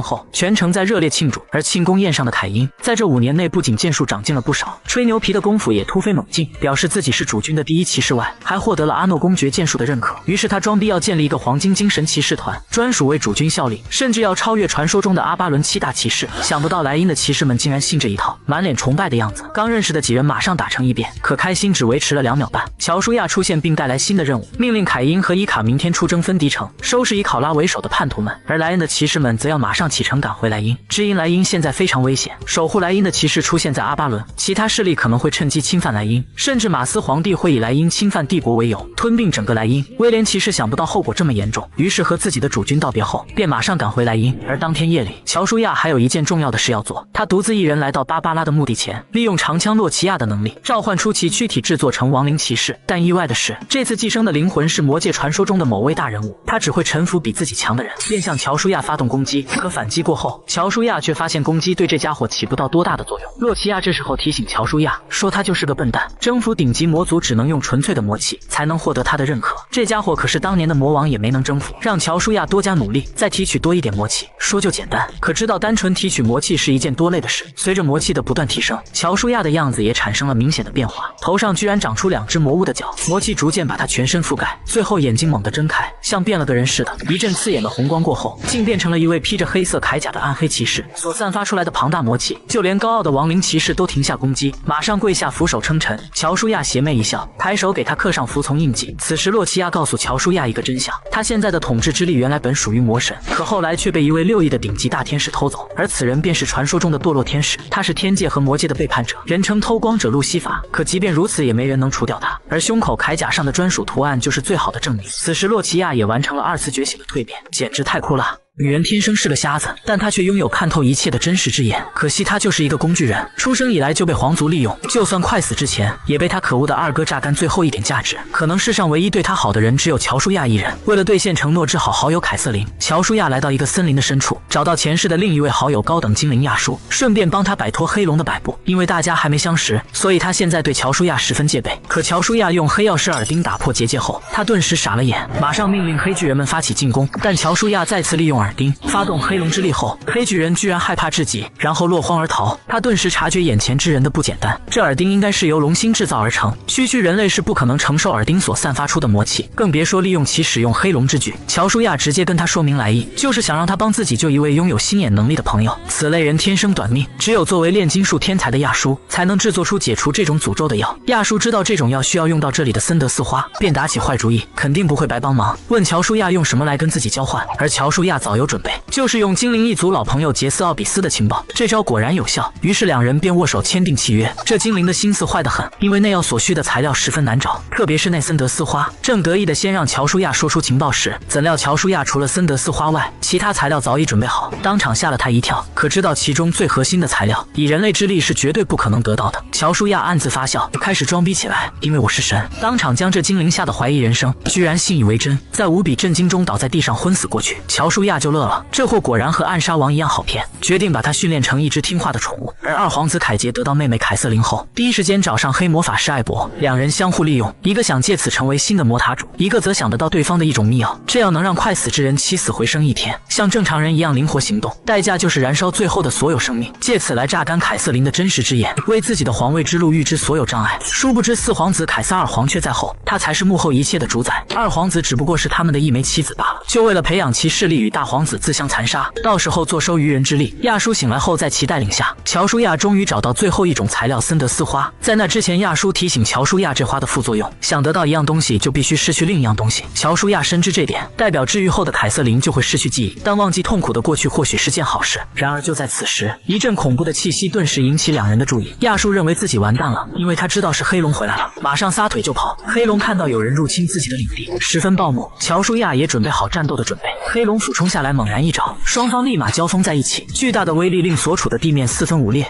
后，全城在热烈庆祝，而庆功宴上的凯因在这5年内不仅剑术长进了不少，吹牛皮的功夫也突飞猛进，表示自己是主军的第1骑士外，还获得了阿诺公爵剑术的认可。于是他装逼要建立一个黄金精神骑士团，专属为主军效力，甚至要超越传说中的阿巴伦7大骑士。想不到莱茵的骑士们竟然信这一套，满脸崇拜的样子。刚认识的几人马上打成一片，可开心只维持了2秒半。乔舒亚出现并带来新的任务，命令凯因和伊卡明天出征芬迪城，收拾以考拉为首的叛徒们，而莱茵的骑士们则要马上启程赶回莱茵。只因莱茵现在非常危险，守护莱茵的骑士出现在阿巴伦，其他势力可能会趁机侵犯莱茵，甚至马斯皇帝会以莱茵侵犯帝国为由吞并整个莱茵。威廉骑士想不到后果这么严重，于是和自己的主君道别后，便马上赶回莱茵。而当天夜里，乔舒亚还有一件重要的事要做，他独自一人来到芭芭拉的墓地前，利用长枪洛奇亚的能力召唤出其躯体制作成亡灵骑士。但意外的是，这次寄生的灵魂是魔界传说中的某位大人物，他只会臣服比自己强的人，便向乔舒亚发动攻击。可反击过后，乔舒亚却发现攻击对这家伙起不到多大的作用。洛奇亚这时候提醒乔舒亚说，他就是个笨蛋，征服顶级魔族只能用纯粹的魔气才能获得他的认可。这家伙可是当年的魔王也没能征服，让乔舒亚多加努力，再提取多一点魔气。说就简单，可知道单纯提取魔气是一件多累的事。随着魔气的不断提升，乔舒亚的样子也产生了明显的变化，头上居然长出2只魔物的角，魔气逐渐把他全身覆盖，最后眼睛猛地睁开，像变了个人似的。一阵刺眼的红光过后，竟变成了一位披着黑色铠甲的暗黑骑士。所散发出来的庞大魔气就连高傲的亡灵骑士都停下攻击，马上跪下俯首称臣。乔舒亚邪魅一笑，抬手给他刻上服从印记。此时洛奇亚告诉乔舒亚一个真相，他现在的统治之力原来本属于魔神，可后来却被一位6亿的顶级大天使偷走，而此人便是传说中的堕落天使，他是天界和魔界的背叛者，人称偷光者路西法。可即便如此，也没人能除掉他，而胸口铠甲上的专属图案就是最好的证明。此时洛奇亚也完成了2次觉醒的蜕变，简直太酷了。女人天生是个瞎子，但她却拥有看透一切的真实之眼。可惜她就是一个工具人，出生以来就被皇族利用，就算快死之前，也被他可恶的二哥榨干最后一点价值。可能世上唯一对他好的人只有乔舒亚一人。为了兑现承诺治好好友凯瑟琳，乔舒亚来到一个森林的深处，找到前世的另一位好友高等精灵亚叔，顺便帮他摆脱黑龙的摆布。因为大家还没相识，所以他现在对乔舒亚十分戒备。可乔舒亚用黑曜石耳钉打破结界后，他顿时傻了眼，马上命令黑巨人们发起进攻。但乔舒亚再次利用耳钉发动黑龙之力后，黑巨人居然害怕至极，然后落荒而逃。他顿时察觉眼前之人的不简单，这耳钉应该是由龙心制造而成，区区人类是不可能承受耳钉所散发出的魔气，更别说利用其使用黑龙之举。乔舒亚直接跟他说明来意，就是想让他帮自己救一位拥有心眼能力的朋友。此类人天生短命，只有作为炼金术天才的亚叔才能制作出解除这种诅咒的药。亚叔知道这种药需要用到这里的森德斯花，便打起坏主意，肯定不会白帮忙，问乔舒亚用什么来跟自己交换。而乔舒亚早有准备，就是用精灵一族老朋友杰斯奥比斯的情报，这招果然有效，于是两人便握手签订契约。这精灵的心思坏得很，因为那药所需的材料十分难找，特别是那森德斯花。正得意的先让乔舒亚说出情报时，怎料乔舒亚除了森德斯花外，其他材料早已准备好，当场吓了他一跳。可知道其中最核心的材料，以人类之力是绝对不可能得到的。乔舒亚暗自发笑，开始装逼起来，因为我是神，当场将这精灵吓得怀疑人生，居然信以为真，在无比震惊中倒在地上昏死过去。乔舒亚就乐了，这货果然和暗杀王一样好骗，决定把他训练成一只听话的宠物。而二皇子凯杰得到妹妹凯瑟琳后，第一时间找上黑魔法师艾博，两人相互利用，一个想借此成为新的魔塔主，一个则想得到对方的一种秘药，这样能让快死之人起死回生1天，像正常人一样灵活行动，代价就是燃烧最后的所有生命，借此来榨干凯瑟琳的真实之眼，为自己的皇位之路预知所有障碍。殊不知四皇子凯撒二皇却在后，他才是幕后一切的主宰，二皇子只不过是他们的一枚棋子罢了，就为了培养其势力与大皇子自相残杀，到时候坐收渔人之利。亚叔醒来后，在其带领下，乔舒亚终于找到最后一种材料森德斯花。在那之前，亚叔提醒乔舒亚这花的副作用，想得到一样东西就必须失去另一样东西。乔舒亚深知这点，代表治愈后的凯瑟琳就会失去记忆，但忘记痛苦的过去或许是件好事。然而就在此时，一阵恐怖的气息顿时引起两人的注意。亚叔认为自己完蛋了，因为他知道是黑龙回来了，马上撒腿就跑。黑龙看到有人入侵自己的领地，十分暴怒，乔舒亚也准备好战斗的准备。黑龙俯冲下来，猛然一爪，双方立马交锋在一起，巨大的威力令所处的地面四分五裂。